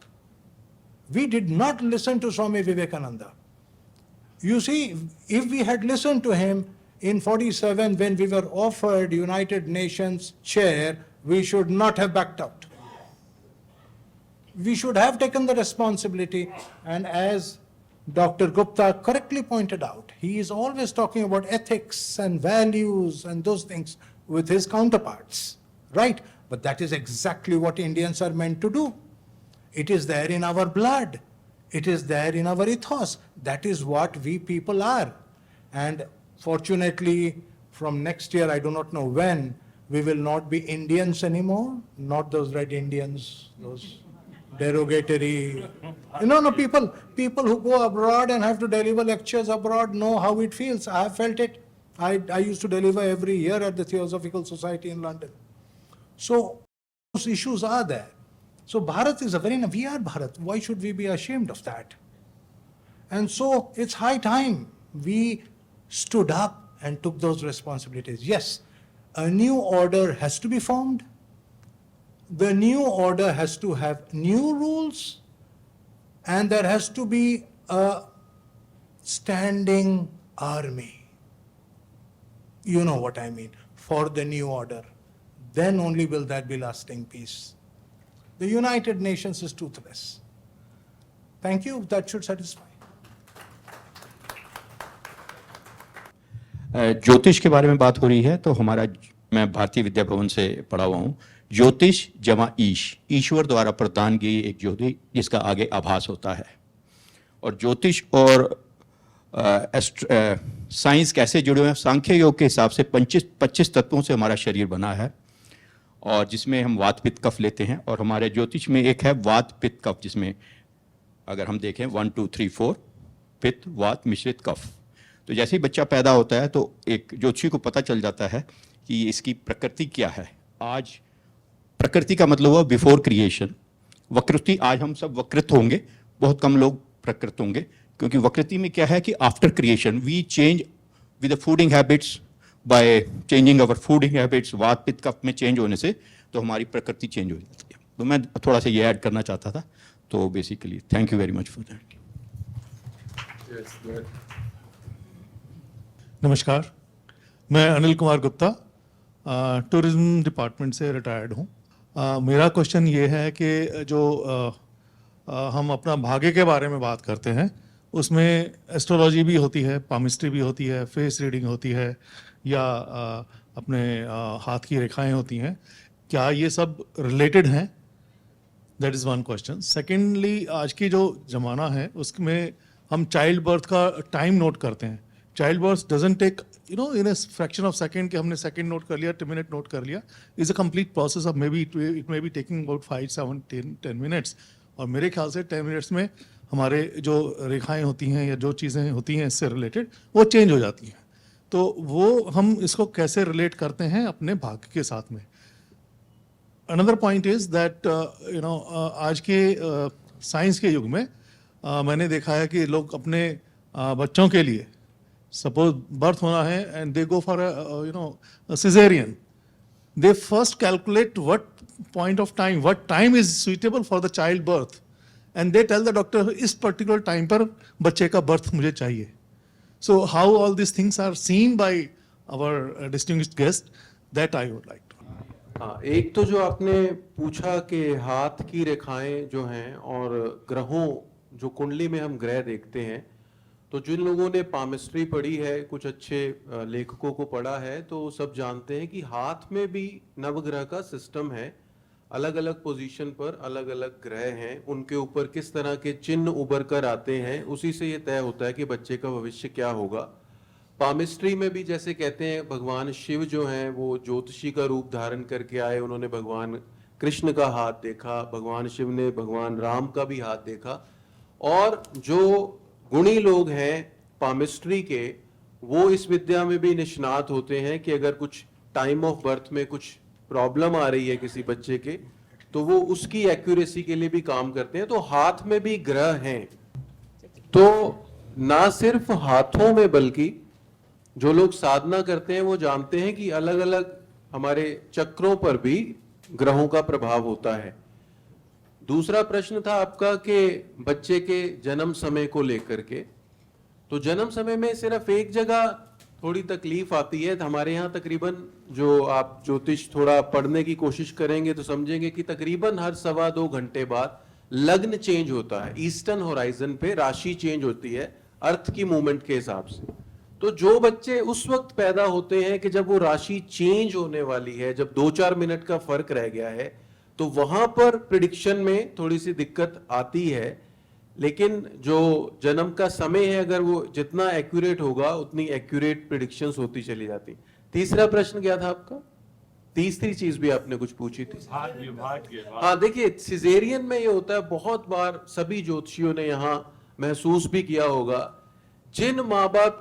We did not listen to Swami Vivekananda. You see, if we had listened to him in 47 when we were offered United Nations chair, we should not have backed out. We should have taken the responsibility, and as Dr. Gupta correctly pointed out, he is always talking about ethics and values and those things with his counterparts, right? But that is exactly what Indians are meant to do. It is there in our blood. It is there in our ethos. That is what we people are. And fortunately, from next year, I do not know when, we will not be Indians anymore, not those red Indians, those derogatory. People who go abroad and have to deliver lectures abroad know how it feels. I have felt it. I used to deliver every year at the Theosophical Society in London. So those issues are there. So Bharat is we are Bharat. Why should we be ashamed of that? And so it's high time we stood up and took those responsibilities. Yes, a new order has to be formed. The new order has to have new rules, and there has to be a standing army. You know what I mean, for the new order. Then only will that be lasting peace. The United Nations is toothless. Thank you, that should satisfy. ज्योतिष के बारे में बात हो रही है तो मैं भारतीय विद्या भवन से पढ़ा हुआ हूँ। ज्योतिष जमा ईश्वर द्वारा प्रदान की एक ज्योति जिसका आगे आभास होता है। और ज्योतिष और साइंस कैसे जुड़े हुए हैं? सांख्य योग के हिसाब से 25 तत्वों से हमारा शरीर बना है, और जिसमें हम वात पित्त कफ लेते हैं। और हमारे ज्योतिष में एक है वात पित्त कफ, जिसमें अगर हम देखें 1 2 3 4 पित्त वात मिश्रित कफ। तो जैसे ही बच्चा पैदा होता है तो एक ज्योतिषी को पता चल जाता है कि इसकी प्रकृति क्या है। आज प्रकृति का मतलब हुआ बिफोर क्रिएशन। वक्रति, आज हम सब वकृत होंगे, बहुत कम लोग प्रकृत होंगे, क्योंकि वक्रति में क्या है कि after creation we change with the fooding habits, by changing our fooding habits. वात पित्त कफ में चेंज होने से तो हमारी प्रकृति चेंज हो जाती है। तो मैं थोड़ा सा ये ऐड करना चाहता था। तो basically thank you very much for that. Yes, go ahead. नमस्कार, मैं अनिल कुमार गुप्ता टूरिज्म डिपार्टमेंट से रिटायर्ड हूँ। मेरा क्वेश्चन ये है कि जो हम अपना भाग्य के बारे में बात करते हैं उसमें एस्ट्रोलॉजी भी होती है, पामिस्ट्री भी होती है, फेस रीडिंग होती है या अपने हाथ की रेखाएं होती हैं। क्या ये सब रिलेटेड हैं? That is one question. Secondly, आज की जो ज़माना है उसमें हम चाइल्ड बर्थ का टाइम नोट करते हैं। Child birth doesn't take in a fraction of second कि हमने सेकेंड नोट कर लिया, 2 मिनट नोट कर लिया। Is a complete process of may be it may be taking about 5, 7, 10 minutes. और मेरे ख्याल से 10 मिनट्स में हमारे जो रेखाएं होती हैं या जो चीज़ें होती हैं इससे रिलेटेड वो चेंज हो जाती हैं। तो वो हम इसको कैसे रिलेट करते हैं अपने भाग्य के साथ में? अनदर पॉइंट इज दैट आज के साइंस के युग में मैंने देखा है कि लोग अपने बच्चों के लिए सपोज बर्थ होना है and they go for caesarean, they first calculate what point of time, what time is suitable for the child birth and they tell the doctor इस पर्टिकुलर टाइम पर बच्चे का बर्थ मुझे चाहिए। So how all this things are seen by our distinguished guest, that I would like to. हाँ, एक तो जो आपने पूछा कि हाथ की रेखाएं जो हैं और ग्रहों, जो कुंडली में हम ग्रह देखते हैं, तो जिन लोगों ने पामिस्ट्री पढ़ी है, कुछ अच्छे लेखकों को पढ़ा है, तो सब जानते हैं कि हाथ में भी नवग्रह का सिस्टम है। अलग अलग पोजीशन पर अलग अलग ग्रह हैं, उनके ऊपर किस तरह के चिन्ह उभर कर आते हैं, उसी से ये तय होता है कि बच्चे का भविष्य क्या होगा। पामिस्ट्री में भी जैसे कहते हैं भगवान शिव जो हैं वो ज्योतिषी का रूप धारण करके आए, उन्होंने भगवान कृष्ण का हाथ देखा, भगवान शिव ने भगवान राम का भी हाथ देखा। और जो गुणी लोग हैं पामिस्ट्री के, वो इस विद्या में भी निष्णात होते हैं कि अगर कुछ टाइम ऑफ बर्थ में कुछ प्रॉब्लम आ रही है किसी बच्चे के, तो वो उसकी एक्यूरेसी के लिए भी काम करते हैं। तो हाथ में भी ग्रह हैं, तो ना सिर्फ हाथों में बल्कि जो लोग साधना करते हैं वो जानते हैं कि अलग अलग हमारे चक्रों पर भी ग्रहों का प्रभाव होता है। दूसरा प्रश्न था आपका कि बच्चे के जन्म समय को लेकर के, तो जन्म समय में सिर्फ एक जगह थोड़ी तकलीफ आती है। तो हमारे यहाँ तकरीबन, जो आप ज्योतिष थोड़ा पढ़ने की कोशिश करेंगे तो समझेंगे कि तकरीबन हर 1.25 घंटे बाद लग्न चेंज होता है। ईस्टर्न होराइजन पे राशि चेंज होती है अर्थ की मूवमेंट के हिसाब से। तो जो बच्चे उस वक्त पैदा होते हैं कि जब वो राशि चेंज होने वाली है, जब 2-4 मिनट का फर्क रह गया है, तो वहां पर प्रिडिक्शन में थोड़ी सी दिक्कत आती है। लेकिन जो जन्म का समय है, अगर वो जितना एक्यूरेट होगा उतनी एक्यूरेट प्रिडिक्शंस होती चली जाती। तीसरा प्रश्न क्या था आपका? तीसरी चीज भी आपने कुछ पूछी थी। हाँ, देखिए सिजेरियन में ये होता है, बहुत बार सभी ज्योतिषियों ने यहाँ महसूस भी किया होगा, जिन माँ बाप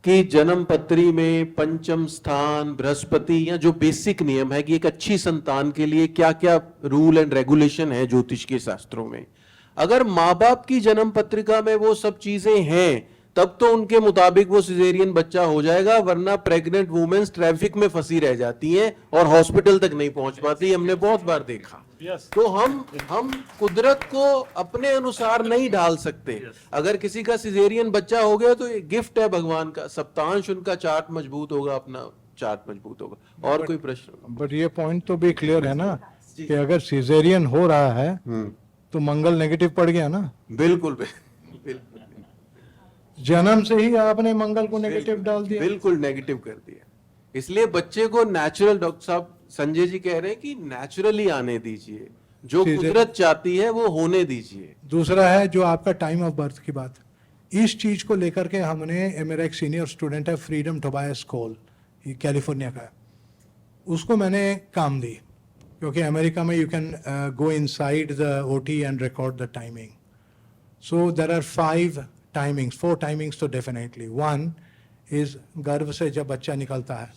की जन्म पत्री में पंचम स्थान बृहस्पति, या जो बेसिक नियम है कि एक अच्छी संतान के लिए क्या क्या रूल एंड रेगुलेशन है ज्योतिष के शास्त्रों में, अगर माँ बाप की जन्म पत्रिका में वो सब चीजें हैं तब तो उनके मुताबिक वो सिजेरियन बच्चा हो जाएगा, वरना प्रेग्नेंट वुमेन्स ट्रैफिक में फंसी रह जाती हैं और हॉस्पिटल तक नहीं पहुंच पाती। हमने बहुत बार देखा। तो हम कुदरत को अपने अनुसार नहीं ढाल सकते। अगर किसी का सिजेरियन बच्चा हो गया तो ये गिफ्ट है भगवान का, सप्तांश उनका चार्ट मजबूत होगा, अपना चार्ट मजबूत होगा। और कोई प्रश्न? बट ये पॉइंट तो भी क्लियर है ना कि अगर सिजेरियन हो रहा है तो मंगल नेगेटिव पड़ गया ना। बिल्कुल बिल्कुल, जन्म से ही आपने मंगल को नेगेटिव डाल दिया, बिल्कुल नेगेटिव कर दिया। इसलिए बच्चे को नेचुरल, डॉक्टर साहब संजय जी कह रहे हैं कि नेचुरली आने दीजिए, जो कुदरत चाहती है वो होने दीजिए। दूसरा है जो आपका टाइम ऑफ बर्थ की बात, इस चीज को लेकर के हमने, मेरा एक सीनियर स्टूडेंट है फ्रीडम टोबायस कोल, ये कैलिफोर्निया का है, उसको मैंने काम दी, क्योंकि अमेरिका में you can go inside the OT and record the timing. So there are 4 timings तो डेफिनेटली। वन इज गर्भ से जब बच्चा निकलता है,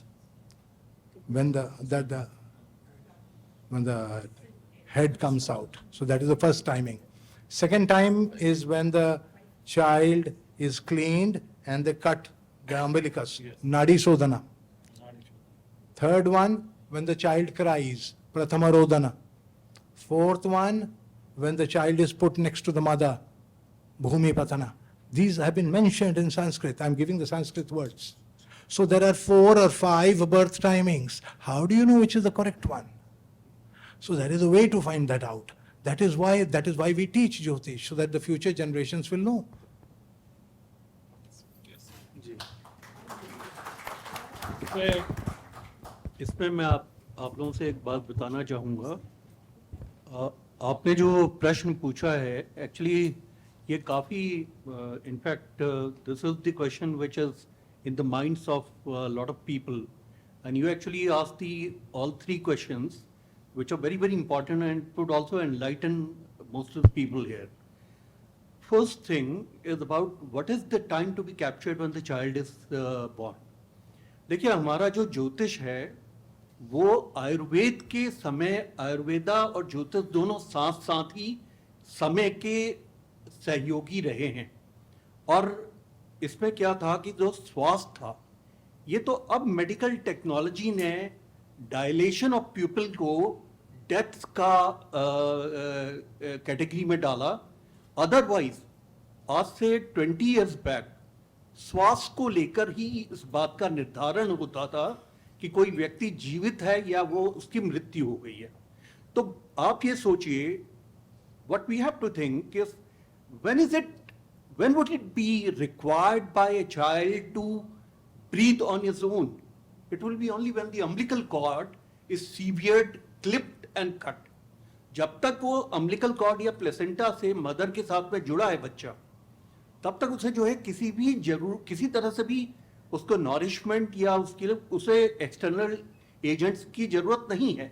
when the head comes out, so that is the first timing. Second time is when the child is cleaned and they cut the umbilicus, nadi sodhana. Third one, when the child cries, prathama rodhana. Fourth one, when the child is put next to the mother, bhumi patana. These have been mentioned in Sanskrit. I'm giving the Sanskrit words. So there are 4 or 5 birth timings. How do you know which is the correct one? So there is a way to find that out. That is why we teach Jyotish, so that the future generations will know. इसमें मैं आप लोगों से एक बात बताना चाहूँगा। आपने जो प्रश्न पूछा है, एक्चुअली ये काफ़ी in fact this is the question which is in the minds of lot of people, and you actually asked the all 3 questions which are very, very important and would also enlighten most of the people here. First thing is about what is the time to be captured when the child is born. देखिए, हमारा जो ज्योतिष है वो आयुर्वेद के समय, आयुर्वेदा और ज्योतिष दोनों साथ साथ ही समय के सहयोगी रहे हैं। और इसमें क्या था कि जो स्वास्थ्य था, ये तो अब मेडिकल टेक्नोलॉजी ने डायलेशन ऑफ प्यूपिल को डेप्थ का कैटेगरी में डाला। अदरवाइज आज से 20 इयर्स बैक स्वास्थ्य को लेकर ही इस बात का निर्धारण होता था कि कोई व्यक्ति जीवित है या वो उसकी मृत्यु हो गई है। तो आप ये सोचिए, what we have to think is when would it be required by a child to breathe on his own? It will be only when the umbilical cord is severed, clipped and cut. जब तक वो umbilical cord या प्लेसेंटा से मदर के साथ में जुड़ा है बच्चा, तब तक उसे जो है किसी तरह से भी उसको नॉरिशमेंट या उसे एक्सटर्नल एजेंट्स की जरूरत नहीं है।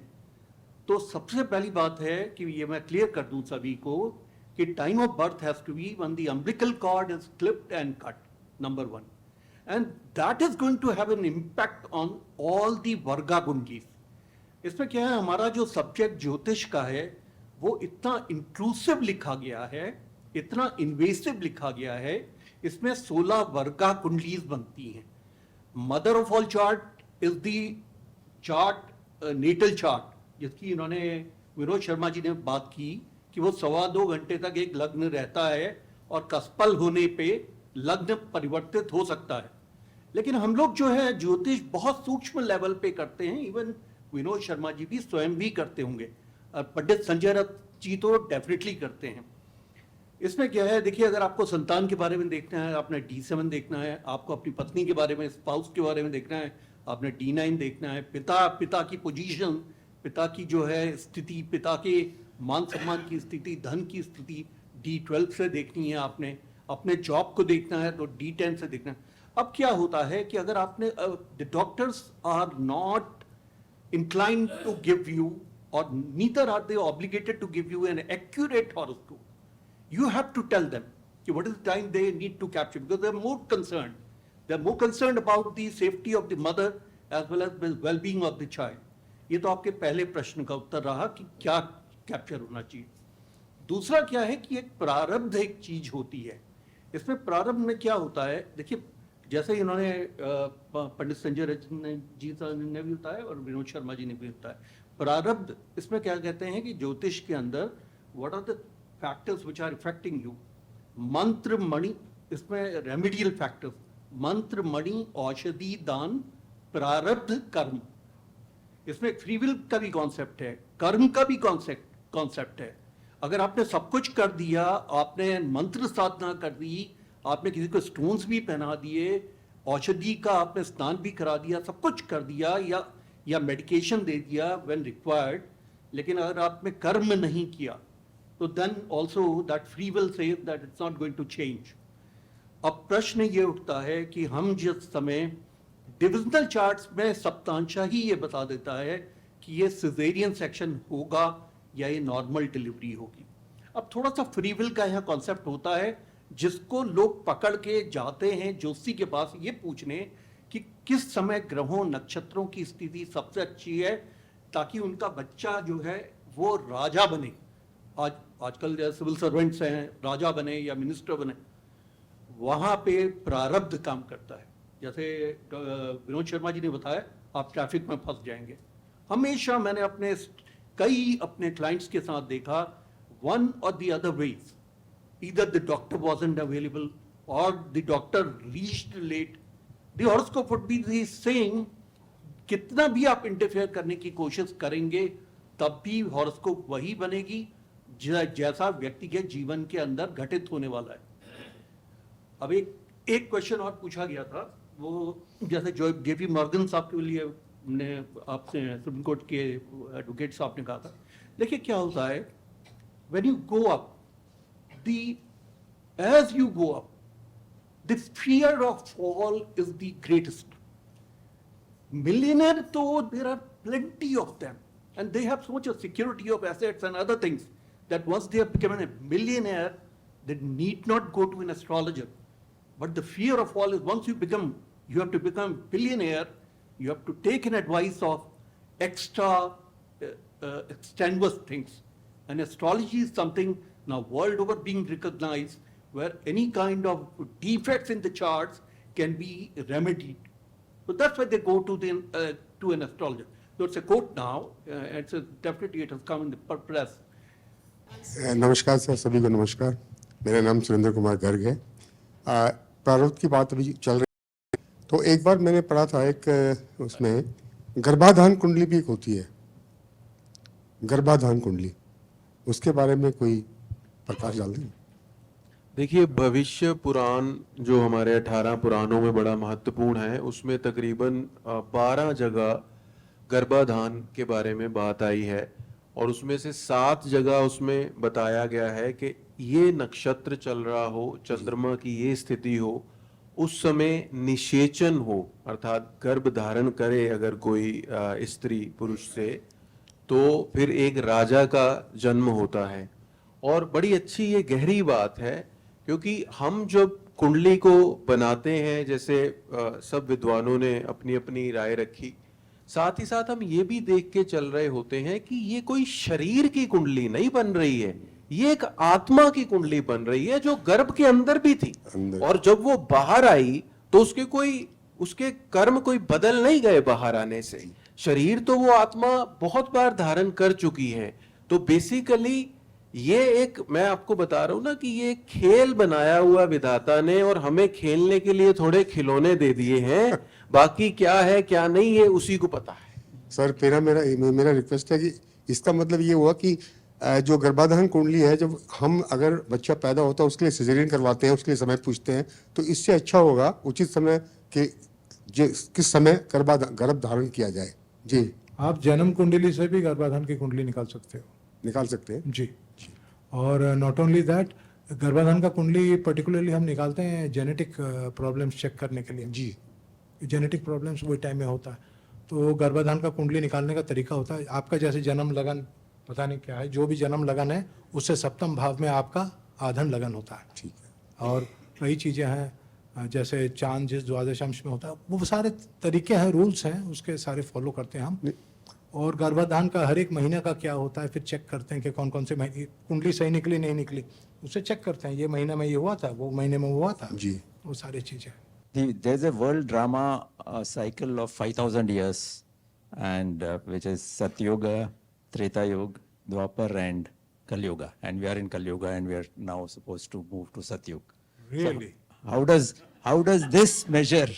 तो सबसे पहली बात है कि ये मैं क्लियर कर दूं सभी को कि time of birth has to be when the umbilical cord is clipped and cut, number 1. And that is going to have an impact on all the Varga Kundlis. इसमें क्या है, हमारा जो सब्जेक्ट ज्योतिष का है वो इतना इंक्लूसिव लिखा गया है, इतना इन्वेसिव लिखा गया है। इसमें 16 वर्गा कुंडलीज बनती हैं। Mother of all chart is the chart, natal chart, जिसकी इन्होंने विनोद शर्मा जी ने बात की कि वो 1.25 घंटे तक एक लग्न रहता है और कस्पल होने पे लग्न परिवर्तित हो सकता है। लेकिन हम लोग जो है ज्योतिष बहुत सूक्ष्म लेवल पे करते हैं, इवन विनोद शर्मा जी भी स्वयं भी करते होंगे, और पंडित संजय रथ जी तो डेफिनेटली करते हैं। इसमें क्या है, देखिए, अगर आपको संतान के बारे में देखना है, आपने D7 देखना है, आपको अपनी पत्नी के बारे में, स्पाउस के बारे में देखना है, आपने D9 देखना है, पिता की पोजीशन, पिता की जो है स्थिति, पिता के मान सम्मान की स्थिति, धन की स्थिति D12 से देखनी है, आपने अपने जॉब को देखना है तो D10 से देखना है। अब क्या होता है कि अगर आपने the doctors are not inclined to give you, or neither are they obligated to give you an accurate horoscope. You have to tell them what is the time they need to capture, because they're more concerned. They're more concerned about the safety of the mother as well as the well-being of the child. ये तो आपके पहले प्रश्न का उत्तर रहा कि क्या कैप्चर होना चाहिए। दूसरा क्या है कि एक प्रारब्ध एक चीज होती है। इसमें प्रारब्ध में क्या होता है, देखिए, जैसे इन्होंने पंडित संजय रथ जी ने भी बताया और विनोद शर्मा जी ने भी बताया, प्रारब्ध इसमें क्या कहते हैं कि ज्योतिष के अंदर what are the factors which are affecting you. मंत्र मणि, इसमें रेमेडियल फैक्टर्स, मंत्र मणि, औषधि दान, प्रारब्ध, कर्म। इसमें फ्री विल का भी कॉन्सेप्ट है, कर्म का भी कॉन्सेप्ट है। अगर आपने सब कुछ कर दिया, आपने मंत्र साधना कर दी, आपने किसी को स्टोन्स भी पहना दिए, औषधि का आपने स्नान भी करा दिया, सब कुछ कर दिया, या मेडिकेशन दे दिया व्हेन रिक्वायर्ड, लेकिन अगर आपने कर्म नहीं किया तो then also that free will says that it's not going to change. अब प्रश्न ये उठता है कि हम जिस समय डिविजनल चार्ट्स में सप्तांशा ही ये बता देता है कि ये सिजेरियन सेक्शन होगा या ये नॉर्मल डिलीवरी होगी। अब थोड़ा सा फ्री विल का यहाँ कॉन्सेप्ट होता है, जिसको लोग पकड़ के जाते हैं ज्योतिषी के पास ये पूछने कि किस समय ग्रहों नक्षत्रों की स्थिति सबसे अच्छी है ताकि उनका बच्चा जो है वो राजा बने। आजकल जो सिविल सर्वेंट्स हैं, राजा बने या मिनिस्टर बने, वहाँ पे प्रारब्ध काम करता है। जैसे विनोद शर्मा जी ने बताया, आप ट्रैफिक में फंस जाएंगे। हमेशा मैंने कई अपने क्लाइंट्स के साथ देखा, वन और the other ways, either the doctor wasn't available or the doctor reached late, the horoscope would be saying कितना भी आप इंटरफेयर करने की कोशिश करेंगे तब भी हॉरोस्कोप वही बनेगी जैसा व्यक्ति के जीवन के अंदर घटित होने वाला है। अब एक क्वेश्चन और पूछा गया था, वो जैसे जो जेपी मॉर्गन साहब के लिए ने आपसे सुप्रीम कोर्ट के एडवोकेट साहब ने कहा था, देखिए क्या होता है, when you go up as you go up, the fear of fall is the greatest. Millionaire, though, there are plenty of them, and they have so much of security of assets and other things that once they have become a millionaire, they need not go to an astrologer. But the fear of fall is once you have to become billionaire, you have to take an advice of extra extraneous things. And astrology is something now world over being recognized, where any kind of defects in the charts can be remedied. So that's why they go to an astrologer. So it's a quote now, definitely it has come in the press. नमस्कार सर, सभी को नमस्कार। मेरा नाम सुरेंद्र कुमार गर्ग है। प्रारब्ध की बात अभी चल रही है, तो एक बार मैंने पढ़ा था एक उसमें गर्भाधान कुंडली भी एक होती है, गर्भाधान कुंडली, उसके बारे में कोई प्रकाश डाल दें। देखिए, भविष्य पुराण जो हमारे 18 पुराणों में बड़ा महत्वपूर्ण है, उसमें तकरीबन 12 जगह गर्भाधान के बारे में बात आई है, और उसमें से 7 जगह उसमें बताया गया है कि ये नक्षत्र चल रहा हो, चंद्रमा की ये स्थिति हो, उस समय निषेचन हो, अर्थात गर्भ धारण करे अगर कोई स्त्री पुरुष से, तो फिर एक राजा का जन्म होता है। और बड़ी अच्छी ये गहरी बात है, क्योंकि हम जब कुंडली को बनाते हैं, जैसे सब विद्वानों ने अपनी अपनी राय रखी, साथ ही साथ हम ये भी देख के चल रहे होते हैं कि ये कोई शरीर की कुंडली नहीं बन रही है, ये एक आत्मा की कुंडली बन रही है जो गर्भ के अंदर भी थी, और जब वो बाहर आई तो उसके कर्म कोई बदल नहीं गए बाहर आने से। शरीर तो वो आत्मा बहुत बार धारण कर चुकी है। तो बेसिकली ये एक, मैं आपको बता रहा हूं ना कि ये खेल बनाया हुआ विधाता ने, और हमें खेलने के लिए थोड़े खिलौने दे दिए हैं, बाकी क्या है क्या नहीं है उसी को पता है। सर मेरा रिक्वेस्ट है कि इसका मतलब ये हुआ कि जो गर्भाधान कुंडली है, जब हम अगर बच्चा पैदा होता है उसके लिए सिजेरियन करवाते हैं, उसके लिए समय पूछते हैं, तो इससे अच्छा होगा उचित समय कि किस समय गर्भ धारण किया जाए। जी, आप जन्म कुंडली से भी गर्भाधान की कुंडली निकाल सकते हो। निकाल सकते हैं जी। और नॉट ओनली दैट, गर्भाधान का कुंडली पर्टिकुलरली हम निकालते हैं जेनेटिक प्रॉब्लम्स चेक करने के लिए। जी, जेनेटिक प्रॉब्लम्स वही टाइम में होता है, तो गर्भाधान का कुंडली निकालने का तरीका होता है, आपका जैसे जन्म लगन पता नहीं क्या है, जो भी जन्म लगन है उससे सप्तम भाव में आपका आधन लगन होता है। ठीक है। और कई चीज़ें हैं, जैसे चांद जिस द्वादशांश में होता है, वो सारे तरीके हैं, रूल्स हैं, उसके सारे फॉलो करते हैं हम। और गर्भाधान का हर एक महीने का क्या होता है, फिर चेक करते हैं कि कौन कौन से महीने कुंडली सही निकली नहीं निकली, उसे चेक करते हैं, ये महीने में ये हुआ था, वो महीने में हुआ था। जी, वो सारी चीज़ें। There's a world drama cycle of 5,000 years, and which is Satyuga, Treta Yuga, Dwapar, and Kali Yuga. And we are in Kali Yuga, and we are now supposed to move to Satyuga. Really? So how does this measure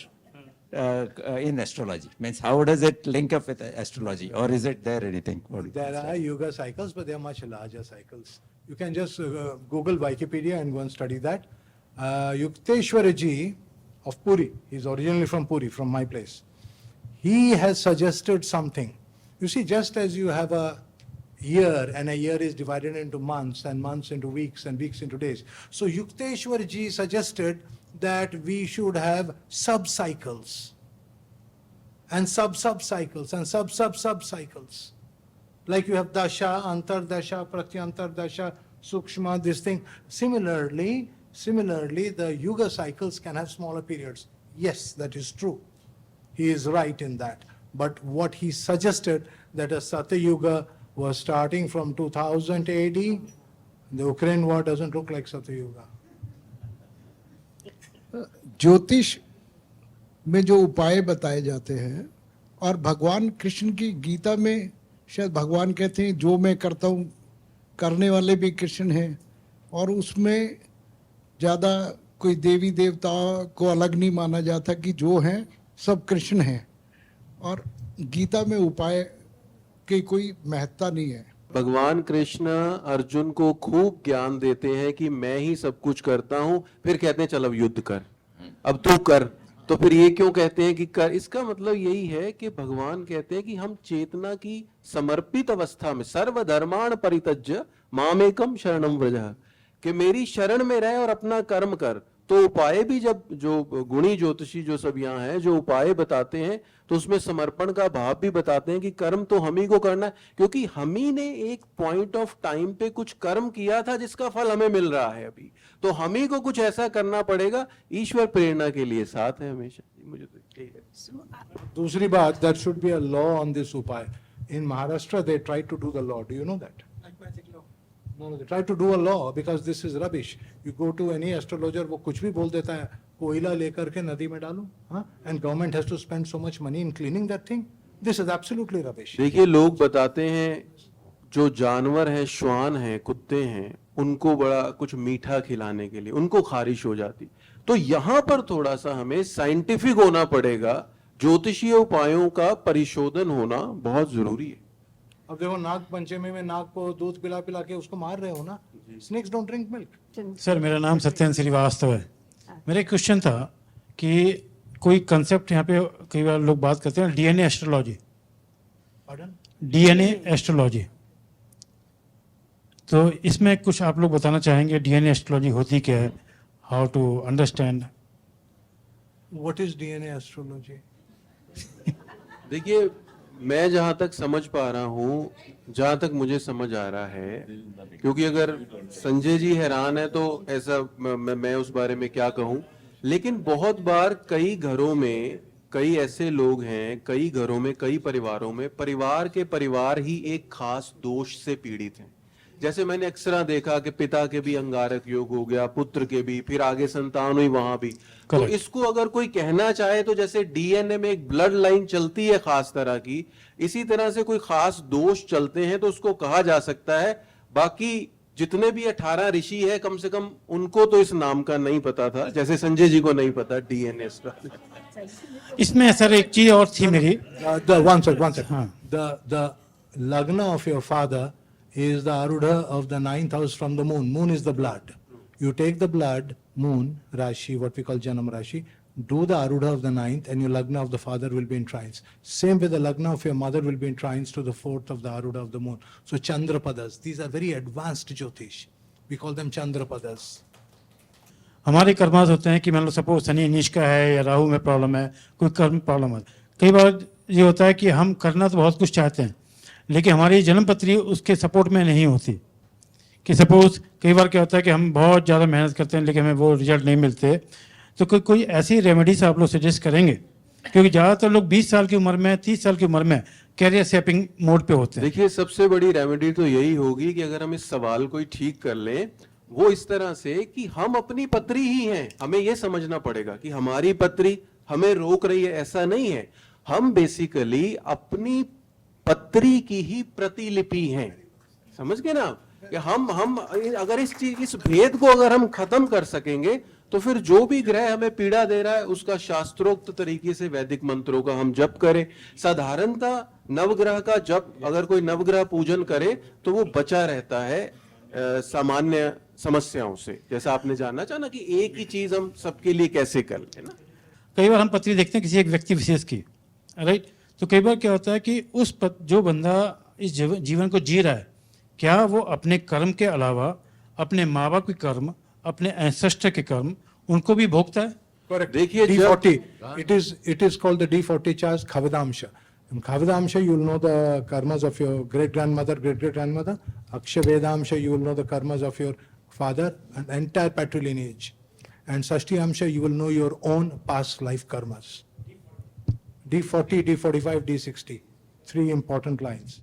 in astrology? Means how does it link up with astrology, or is it there anything? There are Yuga cycles, but they are much larger cycles. You can just Google Wikipedia and go and study that. Yukteswara Ji of Puri, he's originally from Puri, from my place. He has suggested something. You see, just as you have a year, and a year is divided into months, and months into weeks, and weeks into days. So Yukteswar Ji suggested that we should have sub-cycles, and sub-sub-cycles, and sub-sub-sub-cycles. Like you have Dasha, Antardasha, Pratyantardasha, Sukshma, this thing. Similarly, the Yuga cycles can have smaller periods. Yes, that is true. He is right in that. But what he suggested, that a Satya Yuga was starting from 2000 AD, the Ukraine war doesn't look like Satya Yuga. ज्योतिष में जो उपाय बताए जाते हैं, और भगवान कृष्ण की गीता में शायद भगवान कहते हैं जो मैं करता हूँ करने वाले भी कृष्ण हैं, और उसमें ज़्यादा कोई देवी देवता को अलग नहीं माना जाता, कि जो हैं सब कृष्ण हैं, और गीता में उपाय की कोई महत्ता नहीं है। भगवान कृष्ण अर्जुन को खूब ज्ञान देते हैं कि मैं ही सब कुछ करता हूं, फिर कहते हैं चल अब युद्ध कर, अब तू कर। तो फिर ये क्यों कहते हैं कि कर? इसका मतलब यही है कि भगवान कहते हैं कि हम चेतना की समर्पित अवस्था में सर्वधर्माण परित्यज्य मामेकम शरणम व्रजः, कि मेरी शरण में रह और अपना कर्म कर। तो उपाय भी जब जो गुणी ज्योतिषी जो सब यहाँ है जो उपाय बताते हैं तो उसमें समर्पण का भाव भी बताते हैं कि कर्म तो हम ही को करना है, क्योंकि हम ही ने एक पॉइंट ऑफ टाइम पे कुछ कर्म किया था जिसका फल हमें मिल रहा है अभी, तो हम ही को कुछ ऐसा करना पड़ेगा। ईश्वर प्रेरणा के लिए साथ है हमेशा। मुझे तो यही है। दूसरी बात, there should be a law on this उपाय. In Maharashtra they try to do the law. Do you know that? No, they try to do a law because this is rubbish. You go to any astrologer, वो कुछ भी बोल देता है, कोयला लेकर के नदी में डालो, हाँ? And government has to spend so much money in cleaning that thing. This is absolutely rubbish. देखिए लोग बताते हैं जो जानवर हैं, श्वान हैं, कुत्ते हैं, उनको बड़ा कुछ मीठा खिलाने के लिए उनको खारिश हो जाती। तो यहाँ पर थोड़ा सा हमें साइंटिफिक होना पड़ेगा, ज्योतिषीय उपायों का परिशोधन होना बहुत जरूरी है। अब देखो नाग पंचमी में नाग को दूध पिला पिला के उसको मार रहे हो ना। Snakes don't drink milk. Sir मेरा नाम सत्येंद्र श्रीवास्तव है। मेरा एक क्वेश्चन था कि कोई कंसेप्ट यहाँ पे कई बार लोग बात करते हैं डीएनए एस्ट्रोलॉजी, डीएनए एस्ट्रोलॉजी, तो इसमें कुछ आप लोग बताना चाहेंगे डीएनए एस्ट्रोलॉजी होती क्या है, how to understand? What is DNA astrology? देखिए मैं जहां तक समझ पा रहा हूं, जहां तक मुझे समझ आ रहा है, क्योंकि अगर संजय जी हैरान है तो ऐसा मैं उस बारे में क्या कहूं, लेकिन बहुत बार कई घरों में कई ऐसे लोग हैं, कई घरों में कई परिवारों में परिवार के परिवार ही एक खास दोष से पीड़ित हैं। जैसे मैंने अक्सर देखा कि पिता के भी अंगारक योग हो गया, पुत्र के भी, फिर आगे संतान हुई वहां भी। तो इसको अगर कोई कहना चाहे तो जैसे डीएनए में एक ब्लड लाइन चलती है खास तरह की, इसी तरह से कोई खास दोष चलते हैं तो उसको कहा जा सकता है। बाकी जितने भी 18 ऋषि है कम से कम उनको तो इस नाम का नहीं पता था, जैसे संजय जी को नहीं पता डीएनए। इसमें सर एक चीज और थी मेरी। One second. The lagna of your father is the arudha of the 9th house from the moon. Moon is the blood. You take the blood, moon, Rashi, what we call Janam Rashi, do the arudha of the 9th and your lagna of the father will be in trines. Same with the lagna of your mother will be in trines to the 4th of the arudha of the moon. So Chandrapadas, these are very advanced Jyotish. We call them Chandrapadas. हमारे कर्मास होते हैं कि मान लो सपोज शनि नीच का है या राहु में प्रॉब्लम है, कोई कर्म प्रॉब्लम है। कई बार ये होता है कि हम करना तो बहुत कुछ चाहते हैं लेकिन हमारी जन्मपत्री उसके सपोर्ट में नहीं होती। कि सपोज कई बार क्या होता है कि हम बहुत ज़्यादा मेहनत करते हैं लेकिन हमें वो रिजल्ट नहीं मिलते, तो कोई ऐसी रेमेडीज आप लोग सजेस्ट करेंगे? क्योंकि ज़्यादातर लोग 20 साल की उम्र में, 30 साल की उम्र में कैरियर शेपिंग मोड पे होते हैं। देखिए सबसे बड़ी रेमेडी तो यही होगी कि अगर हम इस सवाल को ठीक कर लें, वो इस तरह से कि हम अपनी पत्री ही हैं। हमें ये समझना पड़ेगा कि हमारी पत्री हमें रोक रही है, ऐसा नहीं है। हम बेसिकली अपनी पत्री की ही प्रतिलिपि हैं। समझ गए ना कि हम अगर इस भेद को अगर हम खत्म कर सकेंगे तो फिर जो भी ग्रह हमें पीड़ा दे रहा है उसका शास्त्रोक्त तरीके से वैदिक मंत्रों का हम जप करें। साधारणतः नवग्रह का जप अगर कोई नवग्रह पूजन करे तो वो बचा रहता है सामान्य समस्याओं से। जैसा आपने जानना चाहा ना कि एक ही चीज हम सबके लिए कैसे कर लें ना। कई बार हम पत्री देखते हैं किसी एक व्यक्ति विशेष की, राइट? तो कई बार क्या होता है कि जो बंदा इस जीवन को जी रहा है, क्या वो अपने कर्म के अलावा अपने माँ बाप के कर्म, अपने एंसेस्टर के कर्म, उनको भी भोगता है? Correct. देखिए D40, it is called the D40 charge Khavadamsha. In Khavadamsha you will know the karmas of your great grandmother, great great grandmother. Akshavedamsha you will know the karmas of your father and entire patrilineage. And Sashtiyamsha you will know your own past life karmas. D40, D45, D60, 3 important lines.